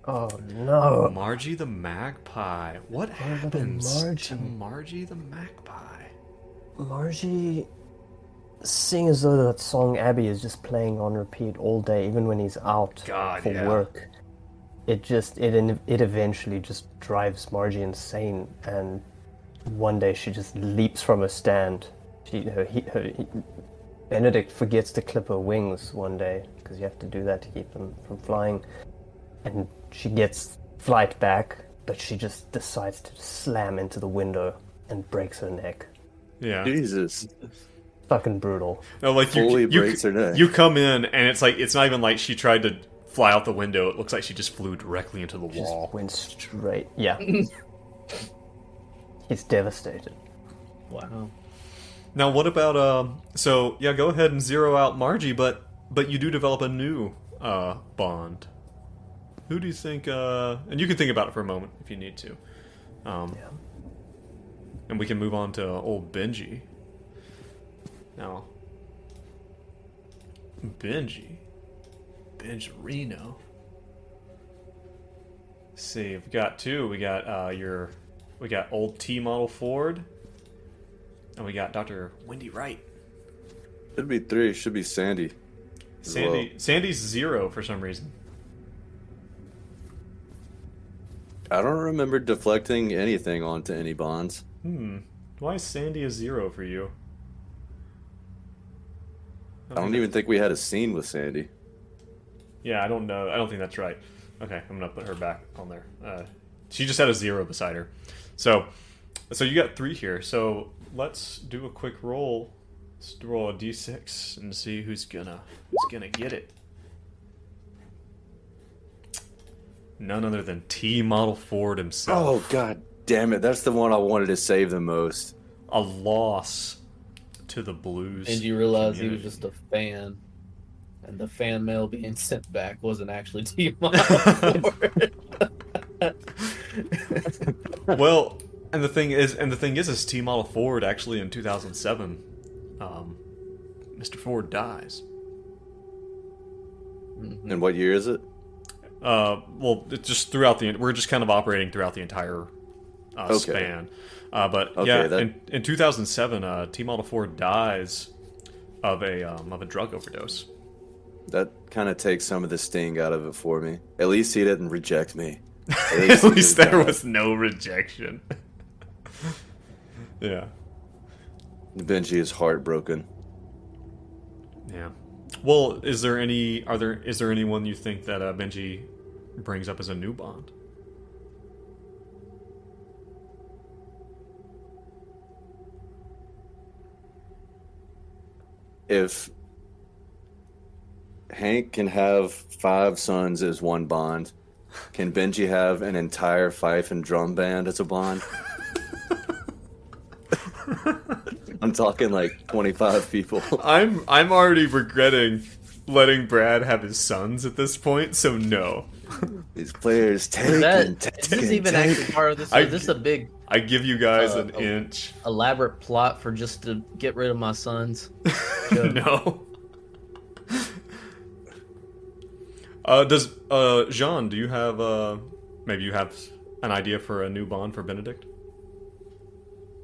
Oh no. Margie the Magpie. What happens to Margie the Magpie? Margie, seeing as though that song Abby is just playing on repeat all day, even when he's out God, for yeah. work, it eventually just drives Margie insane. And one day she just leaps from her stand. Benedict forgets to clip her wings one day because you have to do that to keep them from flying, and she gets flight back, but she just decides to slam into the window and breaks her neck. Yeah. Jesus. Fucking brutal. No, like Fully breaks her neck. You come in and it's not even like she tried to fly out the window. It looks like she just flew directly into the Just wall. went straight. Yeah. He's devastated. Wow. Now, what about so yeah, go ahead and zero out Margie, but you do develop a new bond. Who do you think? And you can think about it for a moment if you need to. Yeah. And we can move on to old Benji. Now, Benjerino. Let's see, we've got 2. We got we got old T model Ford, and we got Dr. Wendy Wright. Should be 3. Should be Sandy. Sandy's 0 for some reason. I don't remember deflecting anything onto any bonds. Why is Sandy a 0 for you? I don't even think we had a scene with Sandy. Yeah, I don't know. I don't think that's right. Okay, I'm gonna put her back on there. She just had a 0 beside her. So you got 3 here. So let's do a quick roll. Let's roll a d6 and see who's gonna get it. None other than T Model Ford himself. Oh, god damn it. That's the one I wanted to save the most. A loss to the Blues. And you realize he was community. just a fan, and the fan mail being sent back wasn't actually Team Well, and the thing is T Model Ford actually in 2007, Mr. Ford dies. And what year is it? Well, it's just we're just kind of operating throughout the entire span. But Okay, yeah, in 2007, T Model Ford dies of a drug overdose. That kind of takes some of the sting out of it for me. At least he didn't reject me. At least there was no rejection. Yeah. Benji is heartbroken. Yeah. Well, is there anyone you think that Benji brings up as a new Bond? If Hank can have 5 sons as one Bond, can Benji have an entire fife and drum band as a Bond? I'm talking like 25 people. I'm already regretting letting Brad have his sons at this point, so no. These players Is this even actually part of this? Is this a big I give you guys an inch. elaborate plot for just to get rid of my sons? No. Does Jean? Do you have maybe you have an idea for a new Bond for Benedict?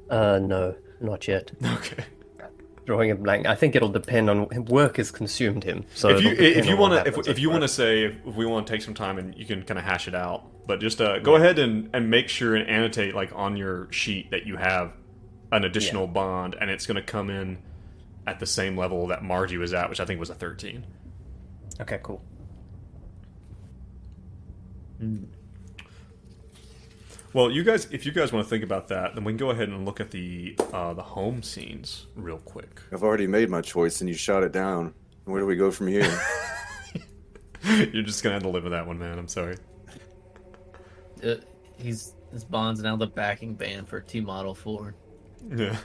No, not yet. Okay. Drawing a blank. I think it'll depend on work has consumed him. So If you it'll depend if you on what want to happens if at you want to work. say if we want to take some time and you can kind of hash it out, but just go ahead and make sure and annotate like on your sheet that you have an additional Bond and it's going to come in at the same level that Margie was at, which I think was a 13. Okay, cool. Well, if you guys want to think about that, then we can go ahead and look at the home scenes real quick. I've already made my choice and you shot it down. Where do we go from here? You're just gonna have to live with that one, man. I'm sorry. His Bond's now the backing band for T Model 4. Yeah.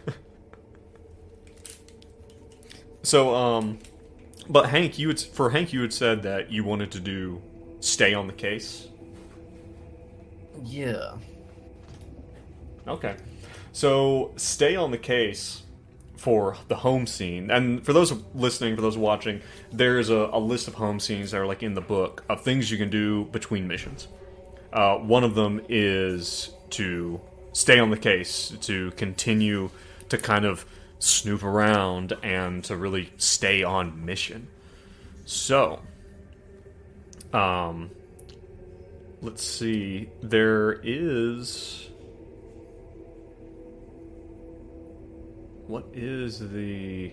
So, but Hank, you had said that you wanted to do stay on the case. Yeah. Okay. So, stay on the case for the home scene. And for those listening, for those watching, there's a list of home scenes that are like in the book of things you can do between missions. One of them is to stay on the case, to continue to kind of snoop around and to really stay on mission. So, let's see. There is... What is the...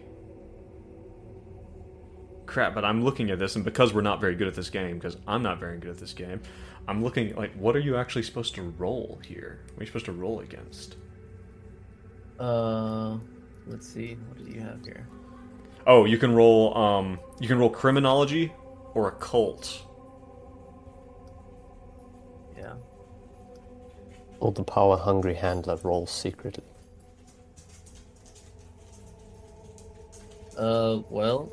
Crap, but I'm looking at this, and because we're not very good at this game, because I'm not very good at this game, I'm looking, like, what are you actually supposed to roll here? What are you supposed to roll against? Let's see. What do you have here? Oh, you can roll criminology or occult. Yeah. Or the power-hungry handler rolls secretly. Well.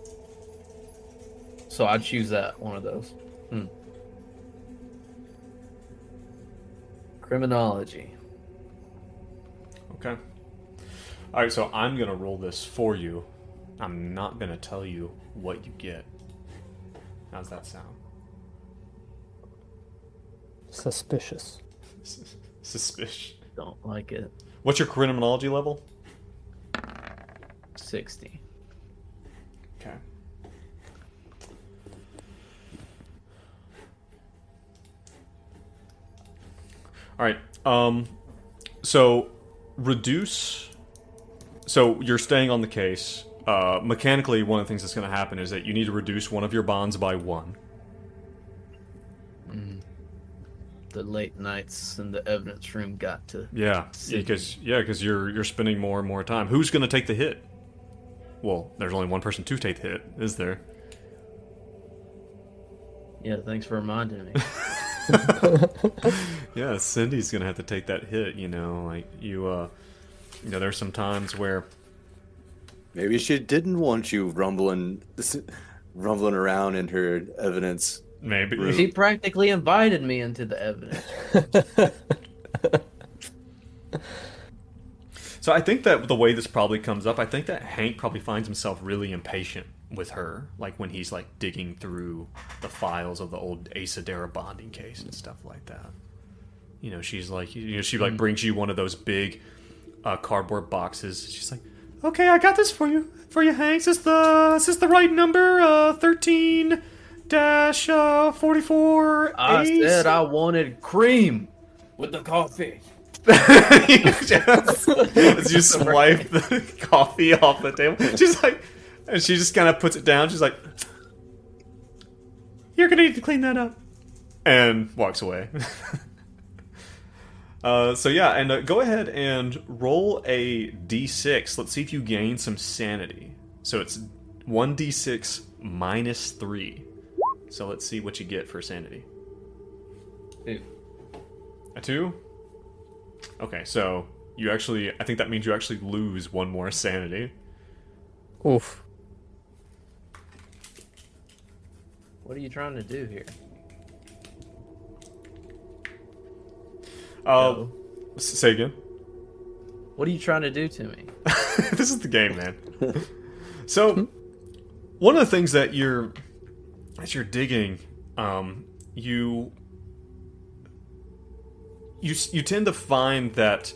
So I'd choose that, one of those. Criminology. Okay. Alright, so I'm going to roll this for you. I'm not going to tell you what you get. How's that sound? Suspicious. Suspicious. Don't like it. What's your criminology level? 60. Okay. All right. So reduce. So you're staying on the case. Mechanically, one of the things that's going to happen is that you need to reduce one of your bonds by 1. The late nights in the evidence room got to. Yeah, because you're spending more and more time. Who's going to take the hit? Well, there's only one person to take the hit, is there? Yeah, thanks for reminding me. Yeah, Cindy's going to have to take that hit. There's some times where Maybe she didn't want you rumbling around in her evidence. maybe. She practically invited me into the evidence. So I think that the way this probably comes up, I think that Hank probably finds himself really impatient with her, like when he's like digging through the files of the old Asadera bonding case and stuff like that. She's like, she like brings you one of those big cardboard boxes. She's like, "Okay, I got this for you, Hank. Is this the right number? 13-44. I said I wanted cream with the coffee. As you swipe the coffee off the table, she's like, and she just kind of puts it down. She's like, "You're gonna need to clean that up," and walks away. So yeah, and go ahead and roll a d6. Let's see if you gain some sanity. So it's 1d6 minus 3. So let's see what you get for sanity. 2. A 2? Okay, so I think that means you actually lose 1 more sanity. Oof. What are you trying to do here? Say again. What are you trying to do to me? This is the game, man. So, one of the things that you're digging, you tend to find that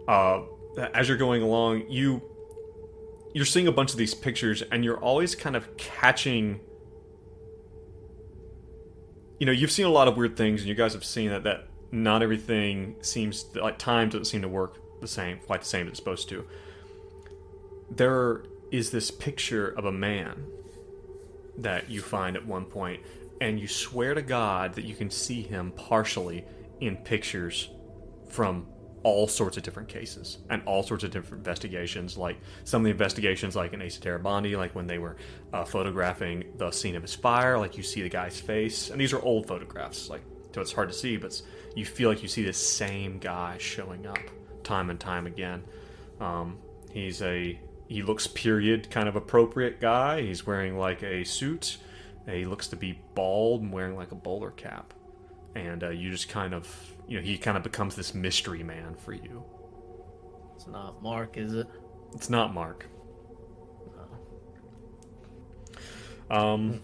as you're going along, you're seeing a bunch of these pictures, and you're always kind of catching. You've seen a lot of weird things, and you guys have seen that not everything seems like time doesn't seem to work quite the same as it's supposed to. There is this picture of a man that you find at one point, and you swear to God that you can see him partially in pictures from all sorts of different cases and all sorts of different investigations. Like some of the investigations, like in Ace Bondi, like when they were photographing the scene of his fire, like you see the guy's face, and these are old photographs, like so it's hard to see, but you feel like you see the same guy showing up time and time again. He looks period kind of appropriate guy. He's wearing like a suit. He looks to be bald and wearing like a bowler cap. And you just kind of, he kind of becomes this mystery man for you. It's not Mark, is it? It's not Mark. No.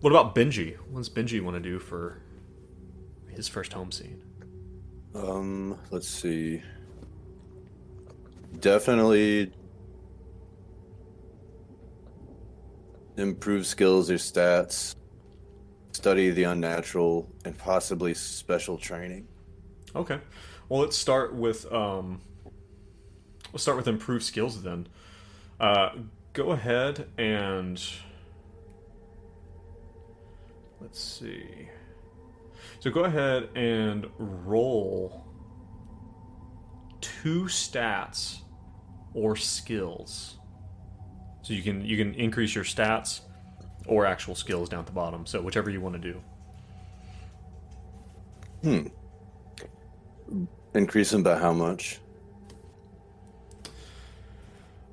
What about Benji? What does Benji want to do for his first home scene? Let's see. Definitely improve skills or stats. Study the unnatural and possibly special training. Okay. Well, let's start with improved skills then. Go ahead and let's see. So go ahead and roll 2 stats or skills. So you can increase your stats or actual skills down at the bottom. So whichever you want to do. Increase them by how much?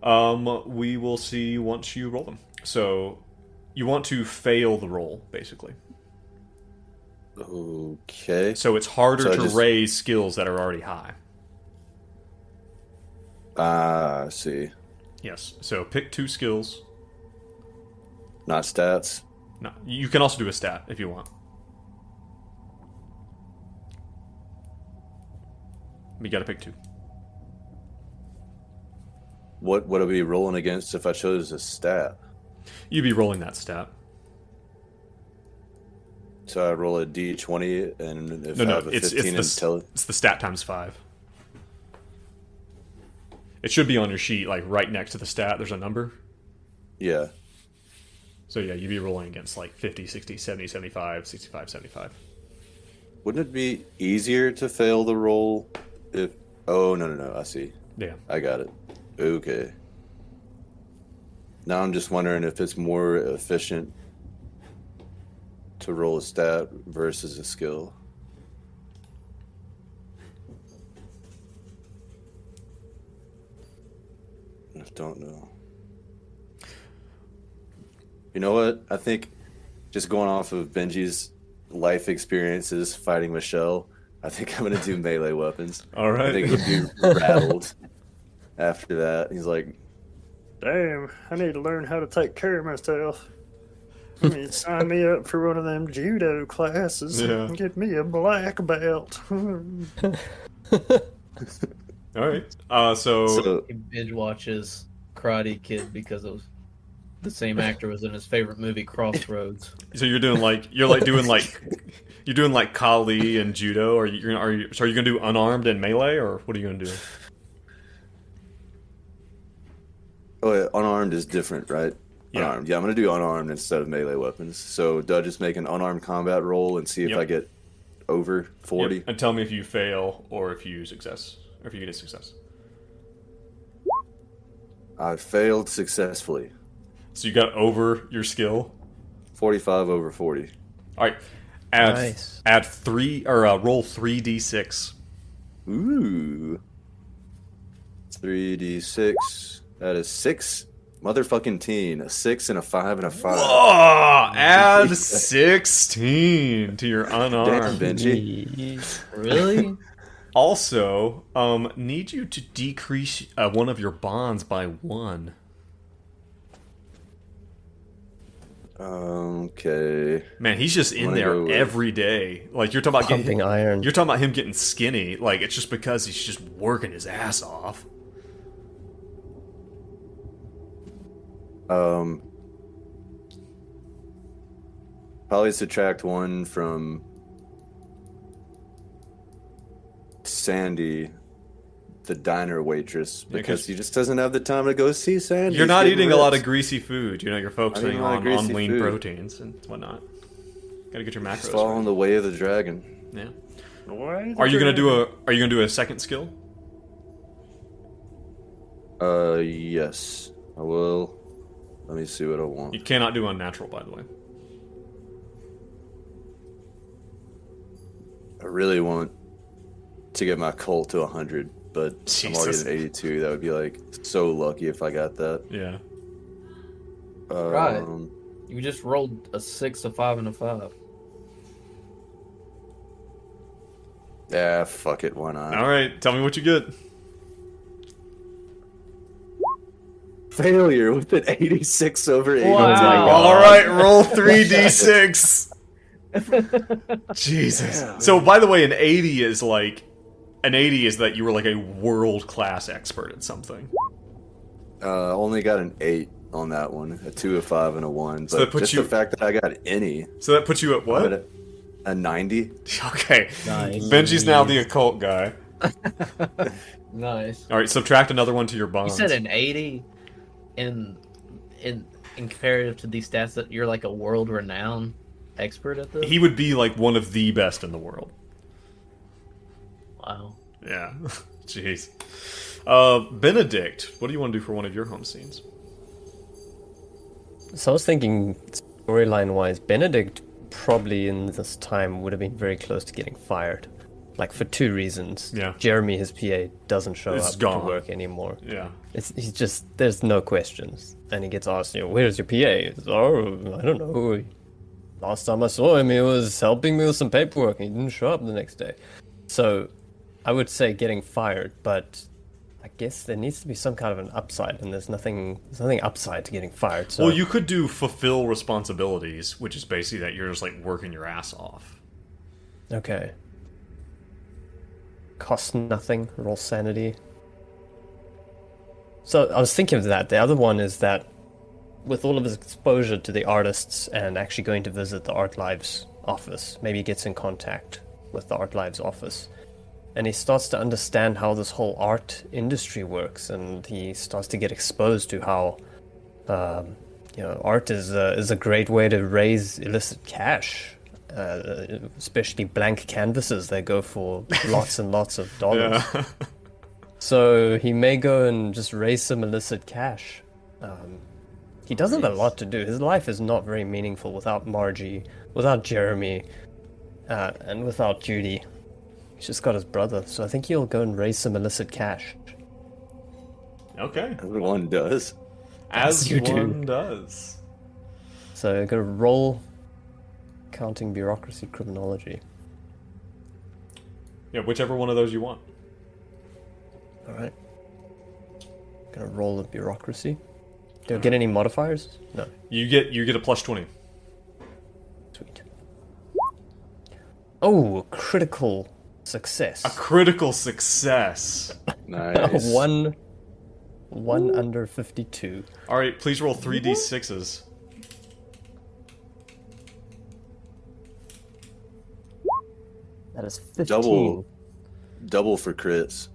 We will see once you roll them. So you want to fail the roll, basically. Okay. So it's harder to raise skills that are already high. I see. Yes. So pick 2 skills. Not stats. No, you can also do a stat if you want. You got to pick 2. What would I be rolling against if I chose a stat? You'd be rolling that stat. So I roll a d20, and if I No, have a it's 15 it's the stat times 5. It should be on your sheet, like right next to the stat. There's a number. Yeah. So yeah, you'd be rolling against like 50, 60, 70, 75, 65, 75. Wouldn't it be easier to fail the roll if... Oh, no, I see. Yeah. I got it. Okay. Now I'm just wondering if it's more efficient to roll a stat versus a skill. I don't know. You know what? I think just going off of Benji's life experiences fighting Michelle, I think I'm going to do melee weapons. All right. I think he'd be rattled after that. He's like, Damn, I need to learn how to take care of myself. I mean, sign me up for one of them judo classes Yeah. and get me a black belt. All right. So He binge watches Karate Kid because of the same actor was in his favorite movie, Crossroads. you're doing like you're doing like Kali and judo, or are you gonna do unarmed and melee, or what are you gonna do? oh, yeah, unarmed is different, right? Yeah. Unarmed. Yeah, I'm going to do unarmed instead of melee weapons. So do I just make an unarmed combat roll and see if Yep. I get over 40? Yep. And tell me if you fail or if you success, or if you get a success. I failed successfully. So you got over your skill. 45 over 40. All right. Add Nice. add 3 or roll 3d6. Ooh. 3d6. That is 6 motherfucking teen. A 6 and a 5 and a 5. Oh, add 16 to your Damn, unarmed. Benji. Really? Also, need you to decrease one of your bonds by 1. Okay. Man, he's just in Wanna there go with- every day. Like you're talking about Pumping iron. You're talking about him getting skinny. Like it's just because he's just working his ass off. Probably subtract 1 from Sandy, the diner waitress, because 'cause- he just doesn't have the time to go see Sandy. You're He's not getting eating a lot of ripped. greasy food. You know, you're I'm focusing eating a lot of on greasy lean food. proteins and whatnot. Gotta get your macros. Fall in right. the way of the dragon. Yeah. Why Are you gonna do a second skill? Yes. I will. Let me see what I want. You cannot do unnatural, by the way. I really want to get my cult to 100, but I'm already Jesus. at 82. That would be like so lucky if I got that. Yeah. Right. You just rolled a 6, a 5, and a 5. Yeah, fuck it. Why not? All right. Tell me what you get. Failure with an 86 over 80. Wow. All right. Roll 3d6. Jesus. Damn. So, by the way, an 80 is that you were like a world class expert at something. Only got an 8 on that one. A 2, a 5, and a 1. So But that puts just you- the fact that I got any. So that puts you at what? But a 90. Okay. Nice. Benji's now the occult guy. Nice. All right. Subtract another one to your You bonds. said an 80 in comparative to these stats that you're like a world renowned expert at this. He would be like one of the best in the world. Wow. Yeah. Jeez. Benedict, what do you want to do for one of your home scenes? So I was thinking, storyline wise, Benedict probably in this time would have been very close to getting fired. Like for 2 reasons. Yeah. Jeremy, his PA, doesn't show It's up gone. to work anymore. Yeah. He's just, there's no questions. And he gets asked, where's your PA? He says, oh, I don't know. Last time I saw him, he was helping me with some paperwork. He didn't show up the next day. So I would say getting fired, but I guess there needs to be some kind of an upside, and there's nothing upside to getting fired. So Well, you could do fulfill responsibilities, which is basically that you're just like working your ass off. Okay. Cost nothing, roll sanity. So I was thinking of that. The other one is that with all of his exposure to the artists and actually going to visit the art lives office. Maybe he gets in contact with the Art Lives office. And he starts to understand how this whole art industry works, and he starts to get exposed to how, art is a great way to raise illicit cash, especially blank canvases. They go for lots and lots of dollars. Yeah. So he may go and just raise some illicit cash. He doesn't have a lot to do. His life is not very meaningful without Margie, without Jeremy, and without Judy. He's just got his brother, so I think he'll go and raise some illicit cash. Okay. Everyone does. As you do. one does. So go roll counting bureaucracy criminology. Yeah, whichever one of those you want. Alright. Gonna roll the bureaucracy. Do I get any modifiers? No. You get a plus 20. Sweet. Oh, critical success. A critical success. Nice. One under 52. All right, please roll 3d6s. That is 15. Double for crits.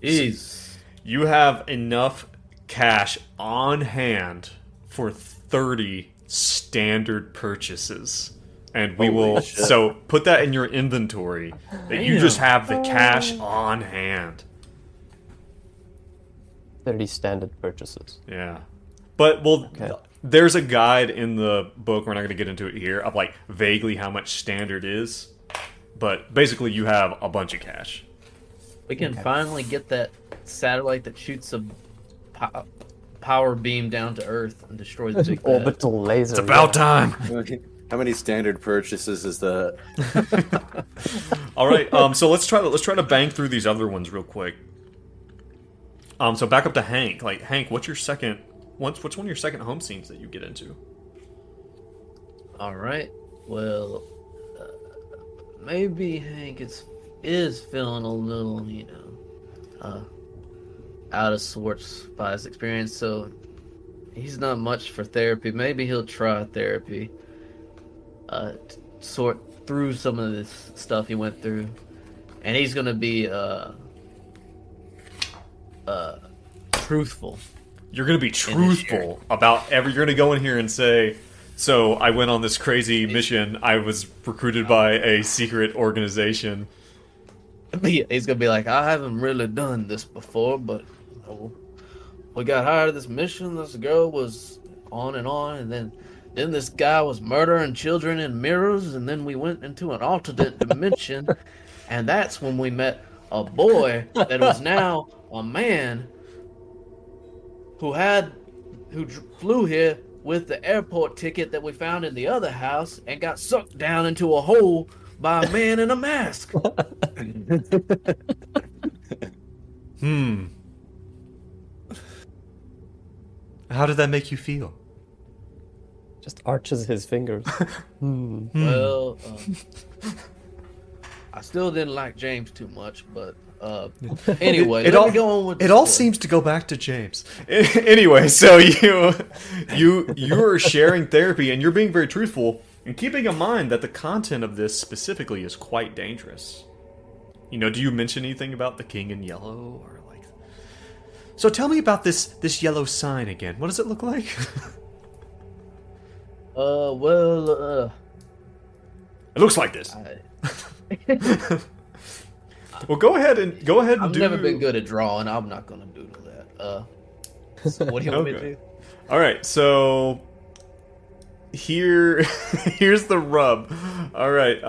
Jeez. You have enough cash on hand for 30 standard purchases. And we Holy will shit. so put that in your inventory that you just have the cash on hand. 30 standard purchases. Yeah. But Okay. there's a guide in the book, we're not going to get into it here, of like vaguely how much standard is. But basically you have a bunch of cash. We can finally get that satellite that shoots a power beam down to Earth and destroy the big bad. Orbital laser. It's about time. How many standard purchases is that? All right, so let's try to bang through these other ones real quick. So back up to Hank. Like Hank, what's one of your second home scenes that you get into? All right. Well, maybe Hank is feeling a little, out of sorts by his experience. So he's not much for therapy. Maybe he'll try therapy. Sort through some of this stuff he went through, and he's gonna be truthful. You're gonna be truthful about you're gonna go in here and say, so I went on this crazy mission. I was recruited by a secret organization. He's gonna be like, I haven't really done this before, but we got hired to this mission. This girl was on, and then this guy was murdering children in mirrors, and then we went into an alternate dimension, and that's when we met a boy that was now a man who flew here with the airport ticket that we found in the other house and got sucked down into a hole by a man in a mask. How did that make you feel? Just arches his fingers. Well, I still didn't like James too much, but anyway, let me go on with the it all story. seems to go back to James. Anyway, so you're sharing therapy and you're being very truthful and keeping in mind that the content of this specifically is quite dangerous. Do you mention anything about the king in yellow or like? So tell me about this yellow sign again. What does it look like? It looks like this. Well, go ahead and I've do. never been good at drawing. I'm not gonna do that. So what do you want me to do? All right, so here's the rub. All right,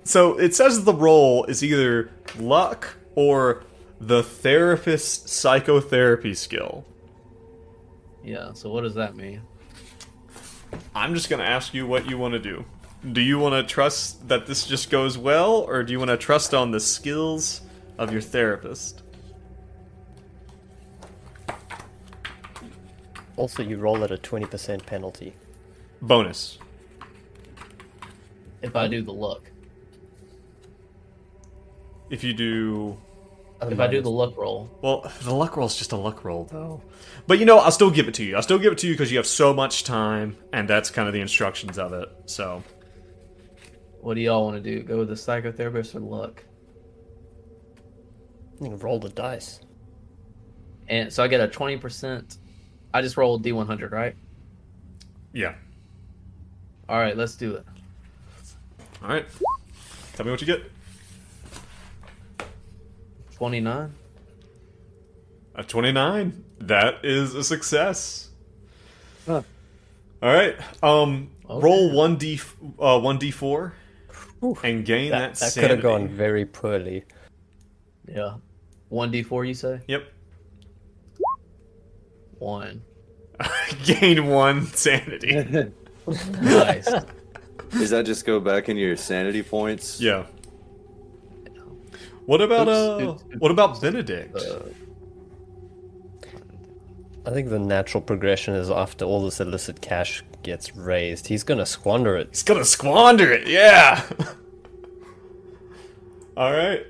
so it says the role is either luck or the therapist's psychotherapy skill. Yeah. So what does that mean? I'm just gonna ask you what you want to do. Do you want to trust that this just goes well, or do you want to trust on the skills of your therapist? Also, you roll at a 20% penalty. Bonus. If I do the luck. If you do... If I do the luck roll. Well, the luck roll's just a luck roll, though. But I'll still give it to you. I'll still give it to you because you have so much time, and that's kind of the instructions of it. So, What do y'all want to do? Go with the psychotherapist or luck? You can roll the dice. And so I get a 20%. I just rolled D100, right? yeah. All right, let's do it. All right. Tell me what you get. 29. A 29. That is a success. Huh. All right. Okay. Roll 1d4 and gain that That could sanity. have gone very poorly. Yeah. 1d4, you say? Yep. 1. Gain 1 sanity. Nice. Does that just go back into your sanity points? Yeah. What about Oops. what about Benedict? I think the natural progression is after all this illicit cash gets raised, he's gonna squander it. He's gonna squander it. Yeah. All right.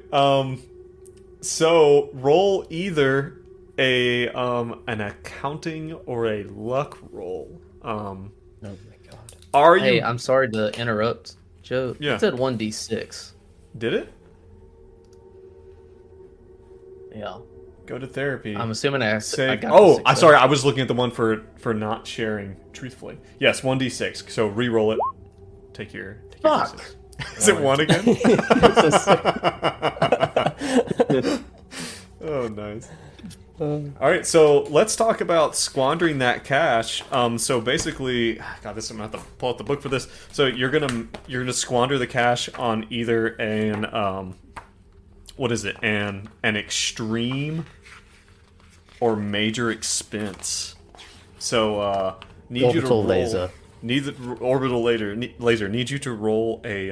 So roll either an accounting or a luck roll. Oh my god. Are you? Hey, I'm sorry to interrupt. Joe, Yeah. it said 1d6. Did it? Yeah. Go to therapy. I'm assuming I Say, got oh, the I'm success. sorry. I was looking at the one for not sharing truthfully. Yes, 1d6. So re-roll it. Take your Fuck. D6. Is it 1 again? Oh, nice. All right, so let's talk about squandering that cash. So basically, God, I'm gonna have to pull out the book for this. So you're gonna squander the cash on either an what is it? An extreme or major expense. So need you to Orbital roll, laser. Need the orbital laser. Need you to roll a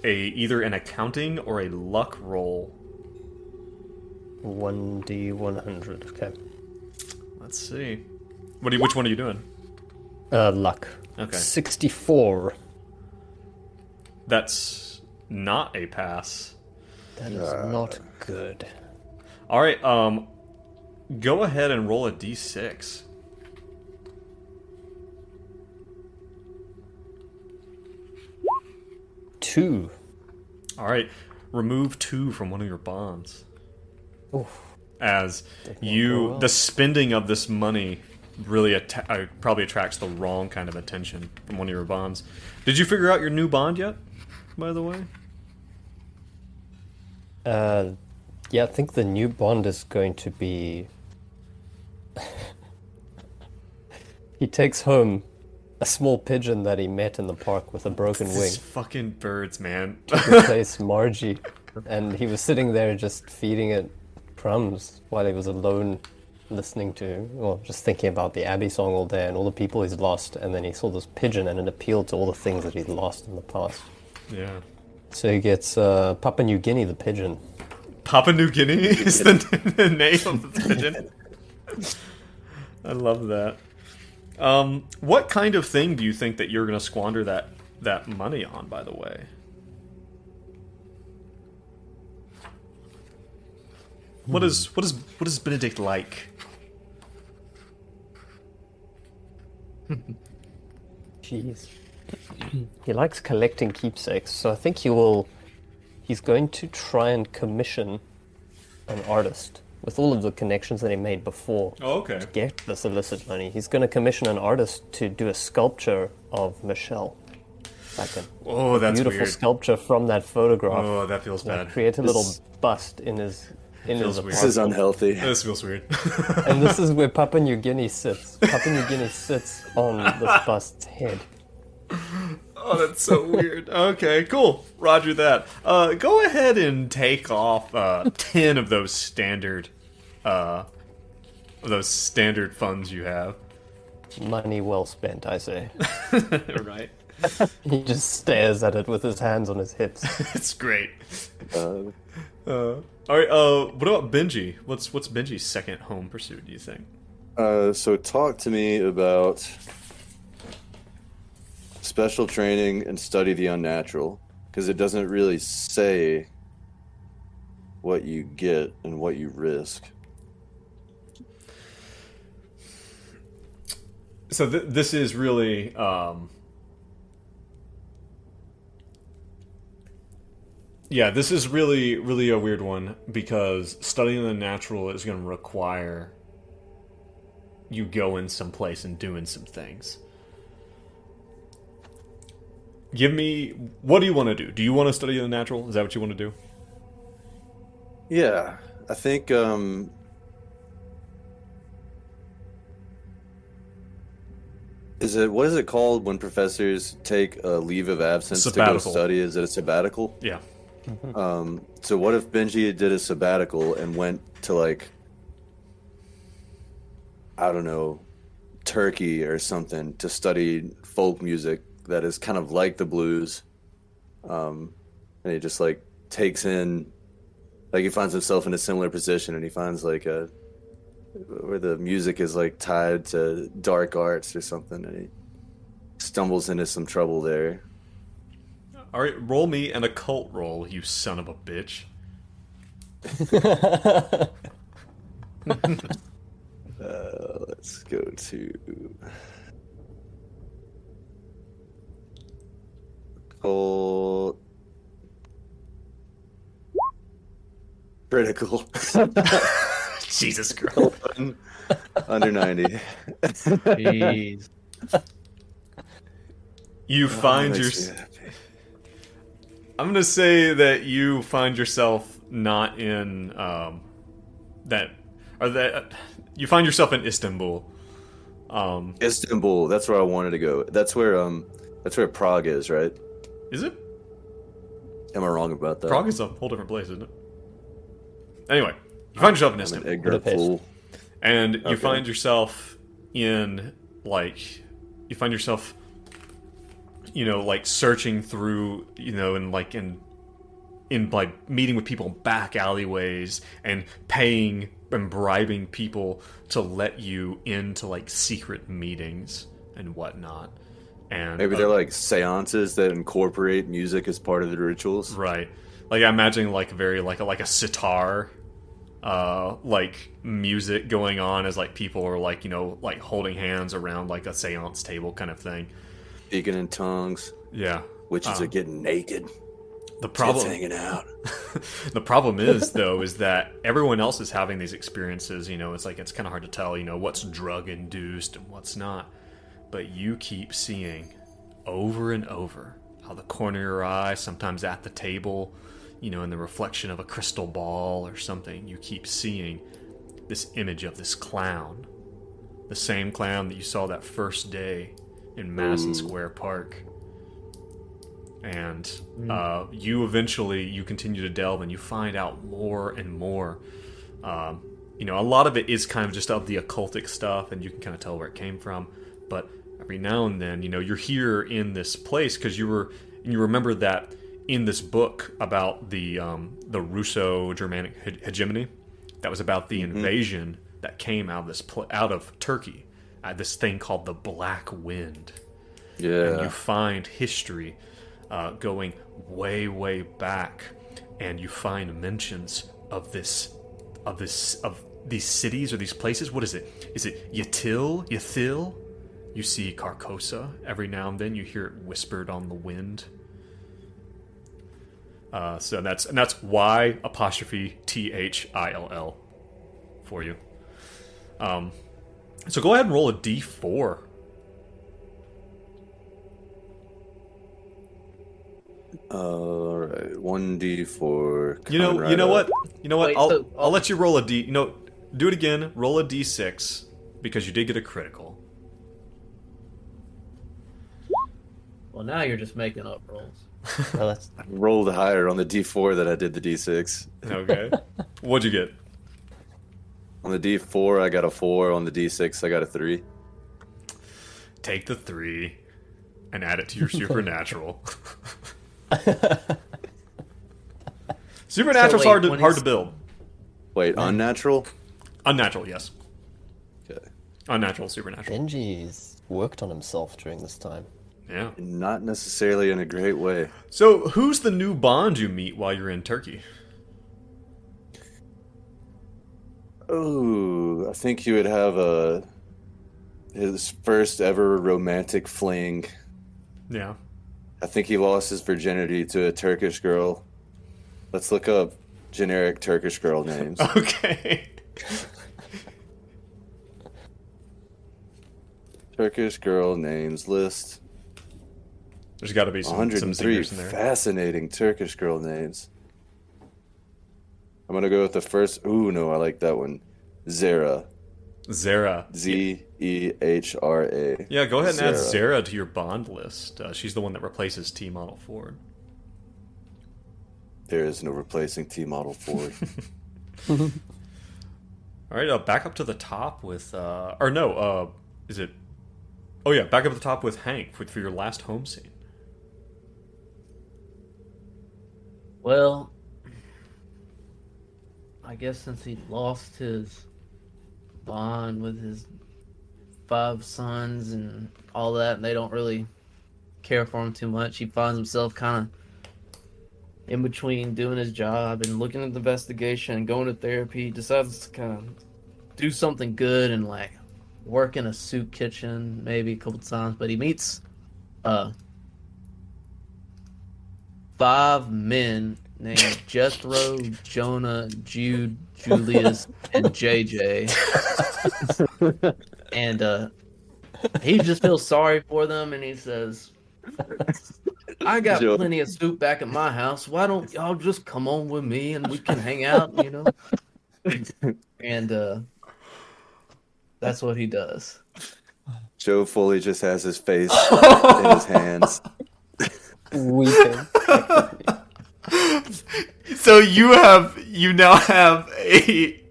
either an accounting or a luck roll. 1d100. Okay. Let's see. Which one are you doing? Luck. Okay. 64. That's not a pass. That is not good. All right. Go ahead and roll a d6. Two. All right. Remove 2 from one of your bonds. Oof. As Did not go well. the spending of this money really probably attracts the wrong kind of attention from one of your bonds. Did you figure out your new bond yet? By the way. Yeah, I think the new bond is going to be. He takes home a small pigeon that he met in the park with a broken wing These fucking birds, man. to replace Margie, and he was sitting there just feeding it crumbs while he was alone, listening to, well, just thinking about the Abbey song all day and all the people he's lost, and then he saw this pigeon and it appealed to all the things that he'd lost in the past. Yeah. So he gets Papua New Guinea the pigeon. Papua New Guinea is the name of the pigeon. I love that. What kind of thing do you think that you're going to squander that money on, by the way? What is Benedict like? Jeez. He likes collecting keepsakes, so I think he's going to try and commission an artist with all of the connections that he made before Oh, okay. to get this illicit money. He's going to commission an artist to do a sculpture of Michelle. Like a Oh, that's beautiful weird. sculpture from that photograph. Oh, that feels Like, bad. create a little This- bust in his feels weird. This is unhealthy. This feels weird. And this is where Papua New Guinea sits. Papua New Guinea sits on this bust's head. Oh, that's so weird. Okay, cool. Roger that. Go ahead and take off 10 of those standard funds you have. Money well spent, I say. Right. He just stares at it with his hands on his hips. It's great. Uh, All right. What about Benji? What's Benji's second home pursuit? Do you think? so talk to me about special training and study the unnatural, because it doesn't really say what you get and what you risk. So this is really this is really a weird one, because studying the natural is going to require you going someplace and doing some things. Give me, what do you want to do? Do you want to study the natural? Is that what you want to do? Yeah, I think what is it called when professors take a leave of absence to go Sabbatical. study? Is it a sabbatical? Yeah. So what if Benji did a sabbatical and went to, like, I don't know, Turkey or something, to study folk music that is kind of like the blues, and he just like takes in, like, he finds himself in a similar position, and he finds like where the music is like tied to dark arts or something, and he stumbles into some trouble there. All right, roll me an occult roll, you son of a bitch. Let's go to occult. Critical. Jesus Christ. Under 90. Jeez. You find your... Makes me happy. I'm going to say that you find yourself not in you find yourself in Istanbul. Istanbul, that's where I wanted to go. That's where Prague is, right? Is it? Am I wrong about that? Prague is a whole different place, isn't it? Anyway, you find yourself in I'm an Istanbul. ignorant Budapest. fool. And you Okay. find yourself in, like, like searching through, and like in like meeting with people in back alleyways and paying and bribing people to let you into like secret meetings and whatnot. And Maybe they're like seances that incorporate music as part of the rituals. right, like I imagine like very like a sitar, like music going on as like people are like like holding hands around like a seance table kind of thing. Speaking in tongues. Yeah. Witches are getting naked. The Tits problem hanging out. the problem is though is that everyone else is having these experiences, it's like it's kind of hard to tell, what's drug induced and what's not. But you keep seeing over and over out of the corner of your eye, sometimes at the table, in the reflection of a crystal ball or something, you keep seeing this image of this clown. The same clown that you saw that first day in Madison Square Park. And you continue to delve and you find out more and more. A lot of it is kind of just of the occultic stuff, and you can kind of tell where it came from. But every now and then, you're here in this place because you remember that in this book about the Russo-Germanic hegemony, that was about the invasion that came out of Turkey, this thing called the Black Wind. Yeah. And you find history going way, way back, and you find mentions of these cities or these places. What is it? Is it Yathil? You see Carcosa every now and then. You hear it whispered on the wind. So that's Y apostrophe THILL for you. So go ahead and roll a D4. All right, 1D for. You know what? Wait, I'll let you roll a D. Do it again. Roll a D6 because you did get a critical. Well, now you're just making up rolls. Well, that's I rolled higher on the D4 than I did the D6. Okay. What'd you get? On the D4, I got a 4. On the D6, I got a 3. Take the 3 and add it to your supernatural. Supernatural's So wait, hard to build. Wait, unnatural? Unnatural, yes. Okay. Unnatural, supernatural. Benji's worked on himself during this time. Yeah. Not necessarily in a great way. So, who's the new Bond you meet while you're in Turkey? Oh, I think he would have his first ever romantic fling. Yeah. I think he lost his virginity to a Turkish girl. Let's look up generic Turkish girl names. Okay. Turkish girl names list. There's got to be some 103 singers in there. fascinating Turkish girl names. I'm gonna go with the first. Ooh, no, I like that one. Zara. Zara. Zehra. Yeah, go ahead and add Zara. Zara to your bond list. She's the one that replaces T Model Ford. There is no replacing T Model Ford. All right, back up to the top with, is it? Oh yeah, back up to the top with Hank for your last home scene. Well, I guess since he lost his bond with his 5 sons and all that, and they don't really care for him too much, he finds himself kind of in between doing his job and looking at the investigation and going to therapy. He decides to kind of do something good and like work in a soup kitchen maybe a couple times, but he meets 5 men named Jethro, Jonah, Jude, Julius, and JJ. And he just feels sorry for them, and he says, I got Joe. plenty of soup back at my house. Why don't y'all just come on with me and we can hang out, you know? And that's what he does. Joe Foley just has his face in his hands. Weeping. So you now have a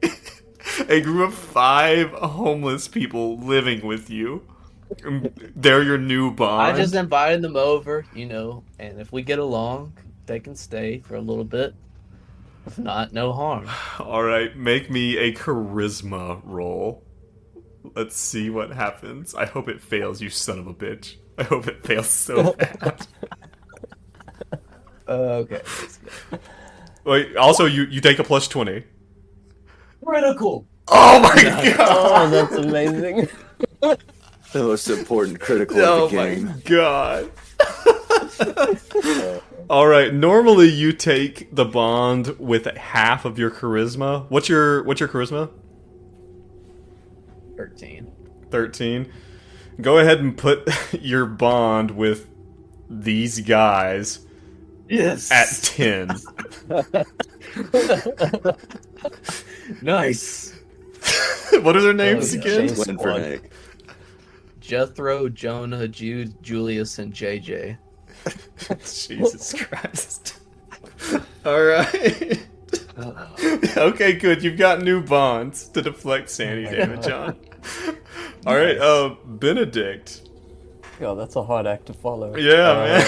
group of 5 homeless people living with you. They're your new bond. I just invited them over, you know, and if we get along, they can stay for a little bit. If not, no harm. All right, make me a charisma roll. Let's see what happens. I hope it fails, you son of a bitch. I hope it fails so bad. Okay. Wait, also, you take a plus 20. Critical. Oh my god! Oh, that's amazing. The most important critical Oh of the my game. god. Alright, normally you take the bond with half of your charisma. What's your charisma? 13. 13. Go ahead and put your bond with these guys Yes. at 10. Nice. What are their names Oh, yeah. again? Chase Win for squad. Nick. Jethro, Jonah, Jude, Julius, and JJ. Jesus Christ. Alright. Okay, good. You've got new bonds to deflect sanity damage on. Alright, Benedict. God, that's a hard act to follow. Yeah, man.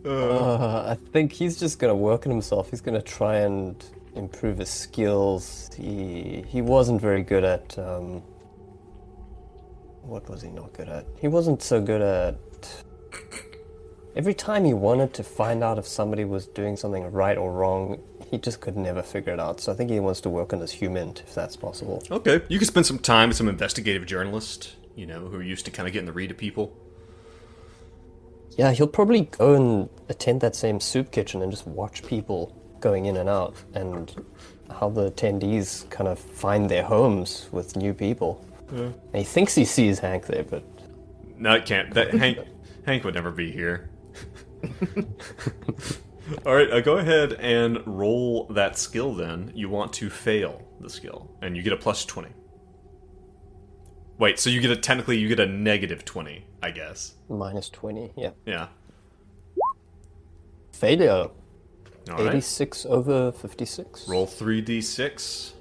I think he's just gonna work on himself. He's gonna try and improve his skills. He wasn't very good at what was he not good at? He wasn't so good at. Every time he wanted to find out if somebody was doing something right or wrong, he just could never figure it out. So I think he wants to work on his human, if that's possible. Okay, you can spend some time with some investigative journalist, you know, who are used to kind of getting the read of people. Yeah, he'll probably go and attend that same soup kitchen and just watch people going in and out and how the attendees kind of find their homes with new people. Yeah. And he thinks he sees Hank there, but No, it can't. That Hank would never be here. All right, go ahead and roll that skill. Then you want to fail the skill, and you get a plus 20. Wait, so you get technically you get a negative 20, I guess. minus 20, yeah. Yeah. Failure. All right. 86 over 56. Roll 3d6.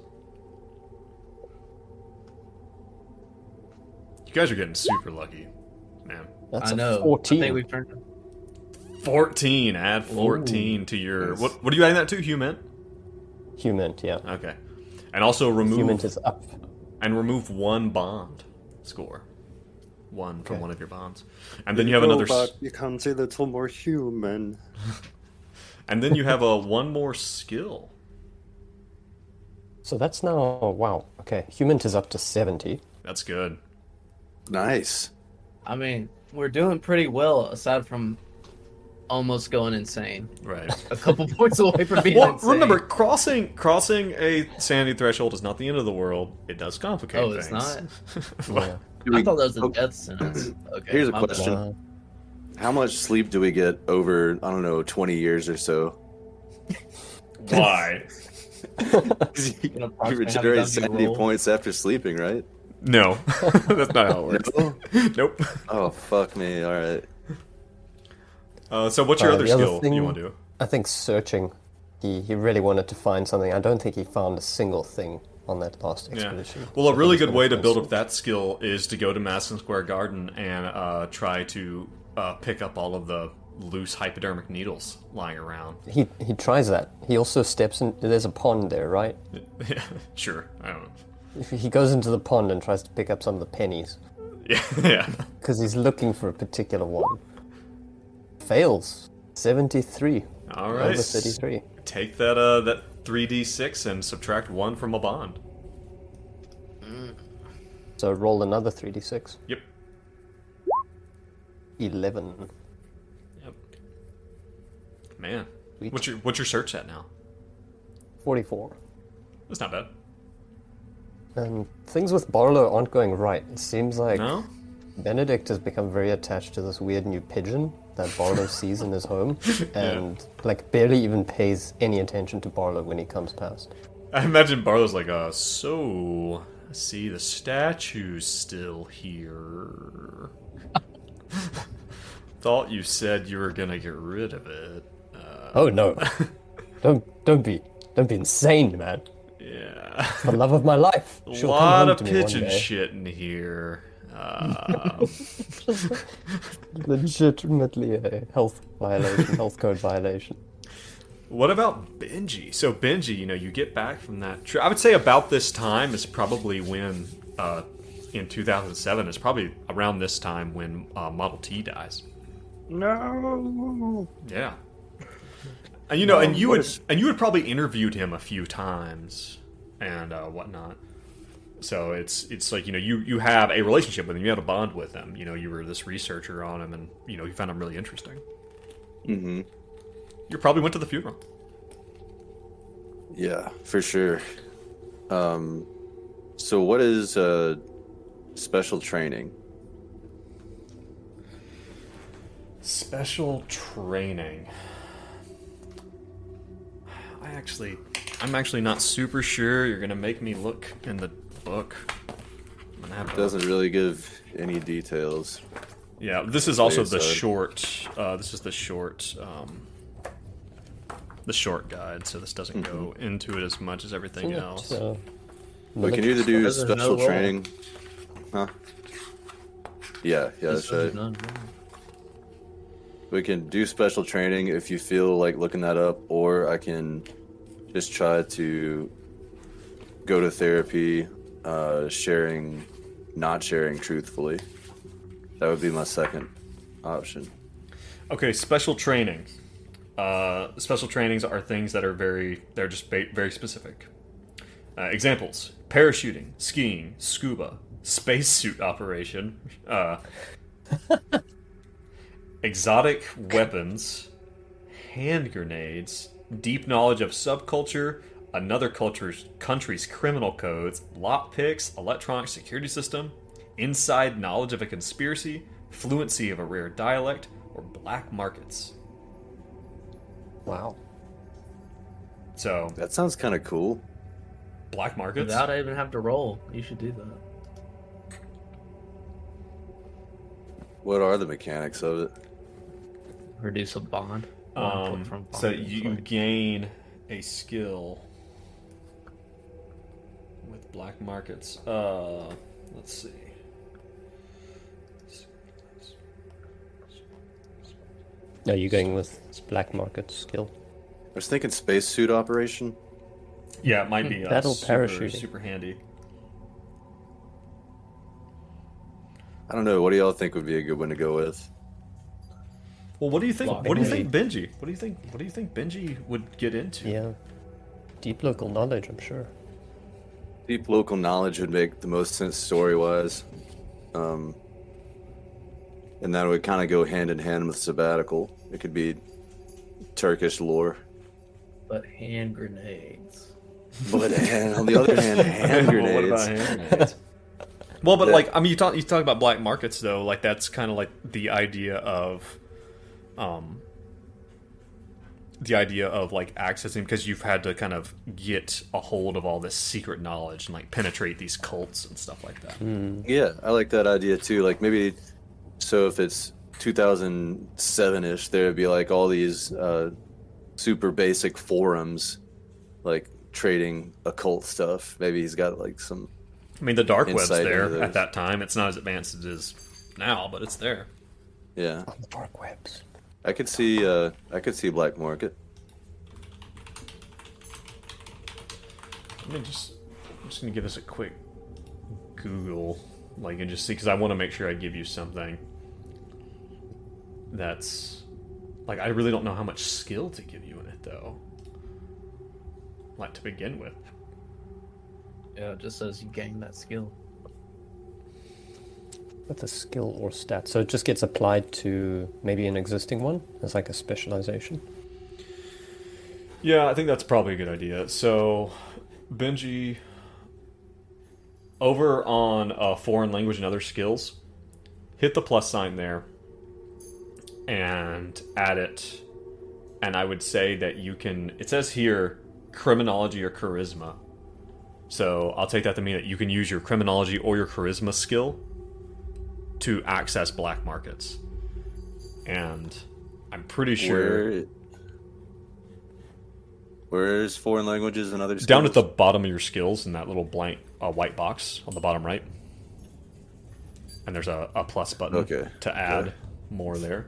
You guys are getting super lucky, man. That's I know. a 14. I think we've turned. 14. Add 14 to your. Nice. What are you adding that to? Human. Human, yeah. Okay. And also remove Human is up. remove 1 bond score. 1 from Okay. one of your bonds, and then you have another. Robot becomes a little more human. And then you have a one more skill. So that's now, wow, okay. Humant is up to 70. That's good. Nice. I mean, we're doing pretty well aside from almost going insane. Right. A couple points away from being Well, insane. remember, crossing a sanity threshold is not the end of the world. It does complicate Oh, things. it's not? Well, Yeah. I thought that was a death sentence. Okay, Here's a my bad. question. Uh, How much sleep do we get over, I don't know, 20 years or so? why? 'Cause you Gonna approximate how many regenerate times you 70 roll. points after sleeping, right? No. That's not how it works. No? Nope. Oh, fuck me. All right. So what's your other the other skill thing- you want to do? I think searching. He really wanted to find something. I don't think he found a single thing on that last Yeah. expedition. Well, a So really he's good gonna way to find build some- up that skill is to go to Madison Square Garden and try to pick up all of the loose hypodermic needles lying around. He tries that. He also steps in. There's a pond there, right? Yeah, sure. I don't know. He goes into the pond and tries to pick up some of the pennies Yeah, yeah. because he's looking for a particular one. Fails. 73. All right. Over 33. Take that 3d6 and subtract 1 from a bond. So roll another 3d6. Yep. 11. Yep. Man, Sweet. what's your search at now? 44. That's not bad. And things with Barlow aren't going right. It seems like No? Benedict has become very attached to this weird new pigeon that Barlow sees in his home, and like barely even pays any attention to Barlow when he comes past. I imagine Barlow's like, so I see the statue's still here. Thought you said you were gonna get rid of it. Oh no! don't be insane, man. Yeah. For the love of my life. A She'll lot come of home to me one pigeon day. shit in here. Legitimately a health violation, health code violation. What about Benji? So Benji, you get back from that trip. I would say about this time is probably when, in 2007, is probably around this time when Model T dies. No. Yeah. And and you what would is- and you had probably interviewed him a few times and whatnot. So it's like you have a relationship with him, you have a bond with him. You were this researcher on him, and you found him really interesting. Mm-hmm. You probably went to the funeral. Yeah, for sure. So what is special training? Special training. I'm actually not super sure. You're gonna make me look in the book. I'm gonna have It to- doesn't really give any details. Yeah, this is also the Side. short. This is the short. The short guide, so this doesn't go into it as much as everything else. We can either do There's no special roll. training. Huh? Yeah, that's right. We can do special training if you feel like looking that up, or I can just try to go to therapy, not sharing truthfully. That would be my second option. Okay, special trainings. Special trainings are things that are they're just very specific. Examples: parachuting, skiing, scuba, spacesuit operation, exotic weapons, hand grenades, deep knowledge of subculture, another country's criminal codes, lockpicks, electronic security system, inside knowledge of a conspiracy, fluency of a rare dialect, or black markets. Wow. So, That sounds kind of cool. black markets? Without even have to roll, you should do that. What are the mechanics of it? Reduce a bond. So you gain a skill with black markets. Let's see. Are you going with black market skill? I was thinking spacesuit operation. Yeah, it might be Battle super, parachuting. super handy. I don't know. What do y'all think would be a good one to go with? Well, what do you think? Block What do you away. think, Benji? What do you think? What do you think Benji would get into? Yeah. Deep local knowledge, I'm sure. Deep local knowledge would make the most sense story-wise. And that would kind of go hand in hand with sabbatical. It could be Turkish lore. But hand grenades. But on the other hand, hand grenades. What about hand grenades? Well, but Yeah. like, I mean, you talk about black markets though. Like that's kind of like the idea of like accessing, because you've had to kind of get a hold of all this secret knowledge and like penetrate these cults and stuff like that. Yeah, I like that idea too. Like maybe, so if it's 2007-ish, there would be like all these super basic forums, like trading occult stuff. Maybe he's got like some. I mean, the dark web's Insight there into at those. that time. It's not as advanced as it is now, but it's there. Yeah, On the dark webs. I could see black market. I'm just gonna give this a quick Google, like, and just see, because I want to make sure I give you something that's like, I really don't know how much skill to give you in it though. Like to begin with. Yeah, it just says you gain that skill. With a skill or stat. So it just gets applied to maybe an existing one as like a specialization. Yeah, I think that's probably a good idea. So, Benji, over on foreign language and other skills, hit the plus sign there and add it. And I would say that you can, it says here, criminology or charisma. So I'll take that to mean that you can use your criminology or your charisma skill to access black markets. And I'm pretty sure... Where's foreign languages and other skills? Down at the bottom of your skills in that little blank white box on the bottom right. And there's a plus button to add more there.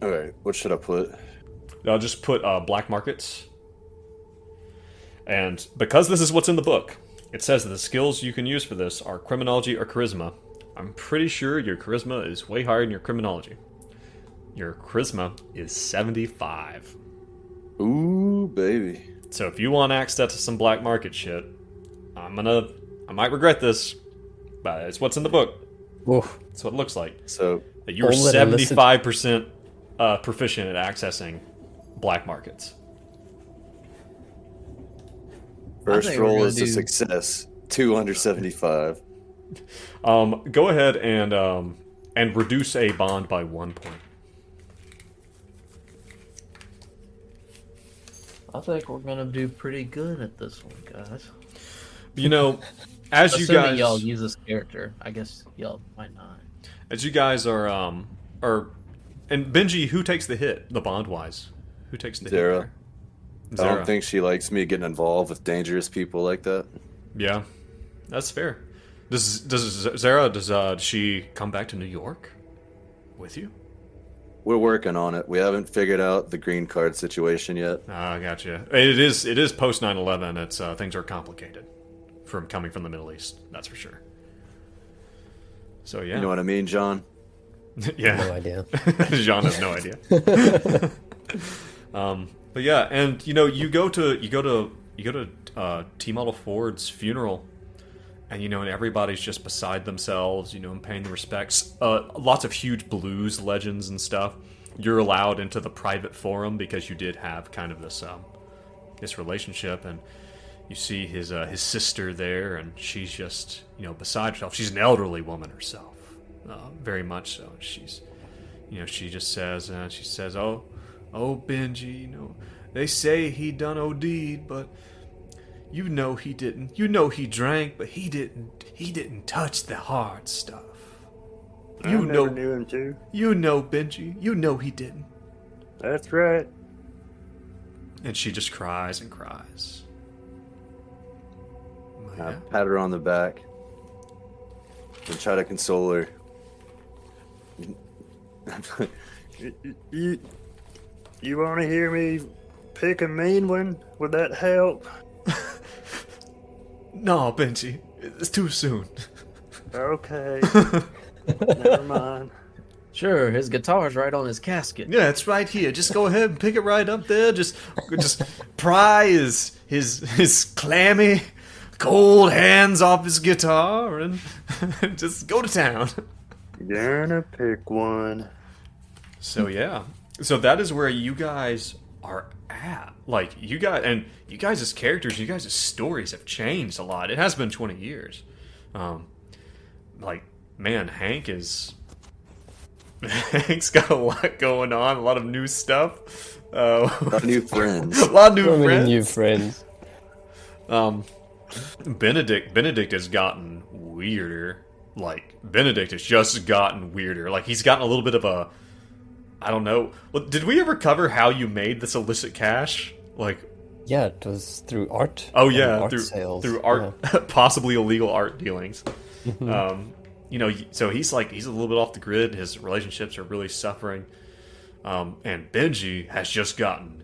Alright, what should I put? I'll just put black markets. And because this is what's in the book, it says that the skills you can use for this are criminology or charisma. I'm pretty sure your charisma is way higher than your criminology. Your charisma is 75. Ooh, baby. So if you want access to some black market shit, I might regret this, but it's what's in the book. Oof. That's what it looks like. So That you're All that illicit- 75% proficient at accessing black markets. first think we're roll gonna is a do- success. 2 under 75. Go ahead and reduce a bond by 1 point. I think we're gonna do pretty good at this one, guys. You know, as you Assuming guys y'all use this character, I guess y'all might not. as you guys are and Benji, who takes the hit, the bond wise? Who takes the Zara. hit? There? I don't think she likes me getting involved with dangerous people like that. Yeah, that's fair. Does Zara does she come back to New York with you? We're working on it. We haven't figured out the green card situation yet. Ah, gotcha. It is post 9/11. It's things are complicated from coming from the Middle East. That's for sure. So yeah, You know what I mean, John? yeah. No idea. Jean has no idea. But yeah, and you know, you go to T Model Ford's funeral, and you know, and everybody's just beside themselves, you know, and paying the respects. Lots of huge blues legends and stuff. You're allowed into the private forum because you did have kind of this relationship, and you see his sister there, and she's just, you know, beside herself. She's an elderly woman herself, very much so. She's, you know, she says, oh Benji, you know, they say he done OD'd, but you know he didn't. You know he drank, but he didn't touch the hard stuff. I You never know, knew him too. you know, Benji, you know he didn't. That's right. And she just cries and cries. I Yeah. pat her on the back and try to console her. You want to hear me pick a mean one? Would that help? No, Benji, it's too soon. Okay. Never mind. Sure, his guitar's right on his casket. Yeah, it's right here. Just go ahead and pick it right up there. Just pry his clammy, cold hands off his guitar and just go to town. Gonna pick one. So yeah, so that is where you guys are at. Like you guys as characters, you guys as stories have changed a lot. It has been 20 years. Like man, Hank's got a lot going on, a lot of new stuff. A lot of new friends. A lot of new So many friends. new friends. Benedict has gotten weirder. Like Benedict has just gotten weirder. Like he's gotten a little bit of a, I don't know. Well, did we ever cover how you made this illicit cash? Like, Yeah, it was through art. oh and yeah, art through sales. art, possibly illegal art dealings. You know, so he's a little bit off the grid. His relationships are really suffering. And Benji has just gotten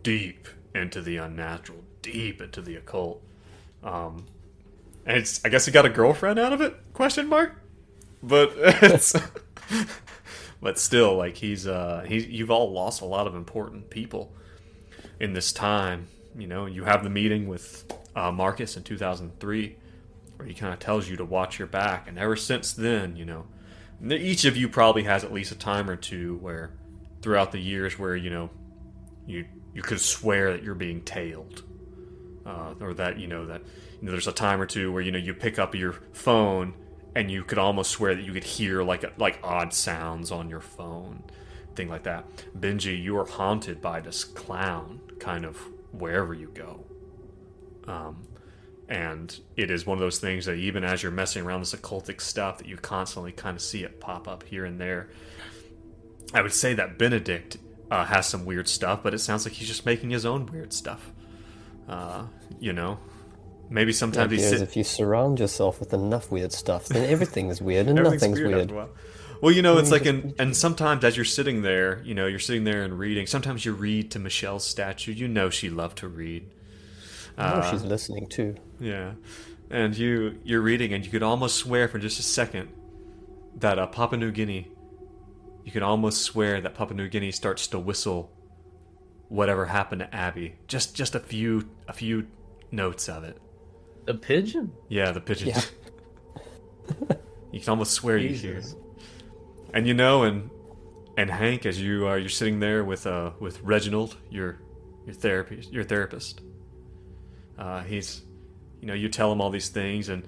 deep into the unnatural, deep into the occult. And I guess he got a girlfriend out of it? Question mark. But it's, but still, like you've all lost a lot of important people in this time. You know, you have the meeting with Marcus in 2003, where he kind of tells you to watch your back, and ever since then, you know, each of you probably has at least a time or two where, throughout the years, where you could swear that you're being tailed, or that there's a time or two where you pick up your phone and you could almost swear that you could hear like odd sounds on your phone, thing like that. Benji, you are haunted by this clown kind of wherever you go. And it is one of those things that even as you're messing around this occultic stuff, that you constantly kind of see it pop up here and there. I would say that Benedict has some weird stuff, but it sounds like he's just making his own weird stuff. Maybe sometimes The he's idea is if you surround yourself with enough weird stuff, then everything is weird and everything's nothing's weird weird. after a while. Well, it's like, and sometimes as you're sitting there, you're sitting there and reading. Sometimes you read to Michelle's statue. She loved to read. I know she's listening too. Yeah, and you're reading, and you could almost swear for just a second that Papua New Guinea. You can almost swear that Papua New Guinea starts to whistle whatever happened to Abby. Just a few notes of it. The pigeon? Yeah, the pigeon. Yeah. You can almost swear you hear it. Jesus. And Hank, as you're sitting there with Reginald, your therapist. He's, you tell him all these things, and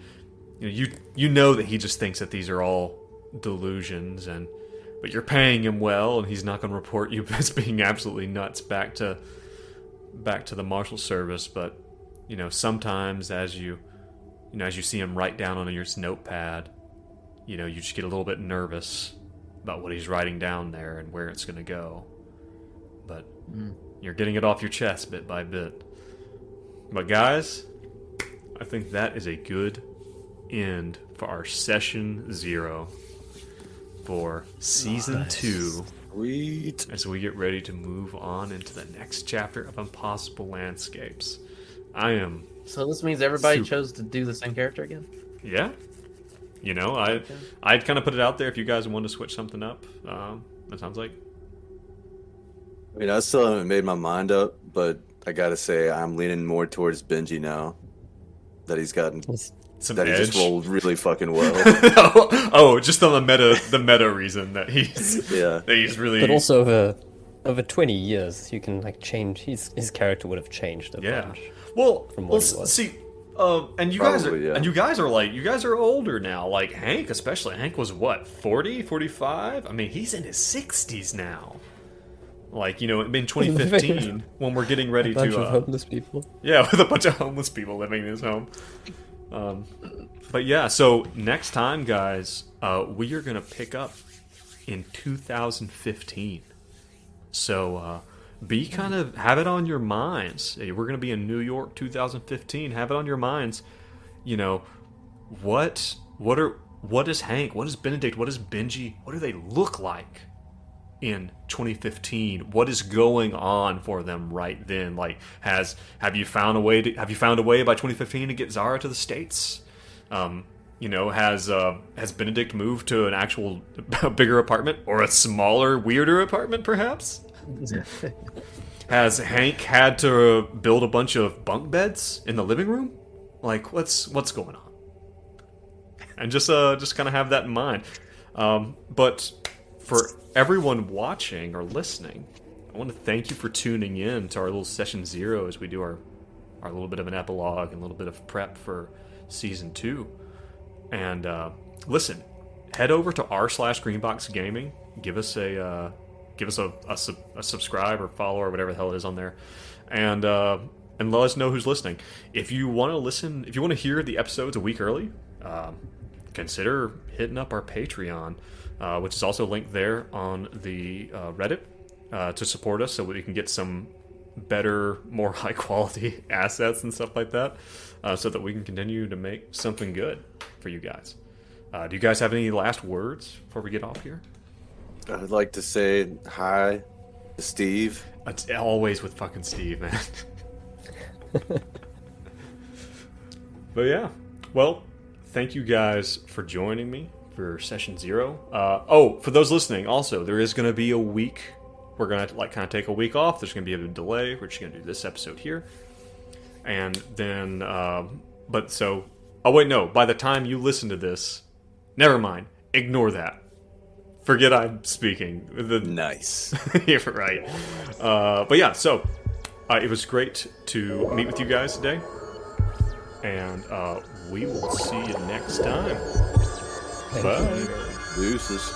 you know that he just thinks that these are all delusions, but you're paying him well, and he's not going to report you as being absolutely nuts back to the marshal service. But sometimes as you see him write down on your notepad, you just get a little bit nervous about what he's writing down there and where it's going to go. But you're getting it off your chest bit by bit. But guys, I think that is a good end for our session 0 for season 2. Sweet. As we get ready to move on into the next chapter of Impossible Landscapes. I am... So this means everybody Super. chose to do the same character again? Yeah. I'd kind of put it out there if you guys wanted to switch something up. That sounds like... I mean, I still haven't made my mind up, but I gotta say I'm leaning more towards Benji now. That he's gotten, Some that he edge. just rolled really fucking well. Just on the meta reason that he's Yeah. that he's really But also over 20 years, you can change. His character would have changed a bunch. Well, from what it was. see, and you guys are Probably, yeah. and you guys are older now. Like Hank, especially. Hank was what, 40, 45? I mean, he's in his 60s now. Like, in 2015 when we're getting ready A bunch to of homeless people. yeah, with a bunch of homeless people living in his home. But yeah, so next time, guys, we are gonna pick up in 2015. So have it on your minds. Hey, we're gonna be in New York 2015. Have it on your minds. What is Hank? What is Benedict? What is Benji? What do they look like in 2015? What is going on for them right then? Like, have you found a way by 2015 to get Zara to the States? has Benedict moved to an actual bigger apartment or a smaller, weirder apartment, perhaps? Has Hank had to build a bunch of bunk beds in the living room? Like, what's going on? And just kind of have that in mind. But for everyone watching or listening, I want to thank you for tuning in to our little session 0 as we do our little bit of an epilogue and a little bit of prep for season 2. And listen, head over to r/Greenbox Gaming. Give us a subscribe or follow or whatever the hell it is on there, and let us know who's listening. If you want to hear the episodes a week early, consider hitting up our Patreon, which is also linked there on the Reddit, to support us so we can get some better, more high quality assets and stuff like that, so that we can continue to make something good for you guys. Do you guys have any last words before we get off here? I'd like to say hi to Steve. It's always with fucking Steve, man. But yeah, well, thank you guys for joining me for session 0. For those listening, also, there is going to be a week. We're going to kind of take a week off. There's going to be a delay. We're just going to do this episode here. And then, by the time you listen to this, never mind. Ignore that. Forget I'm speaking. Nice. Yeah, right. But yeah, so it was great to meet with you guys today. And we will see you next time. Bye. Deuces.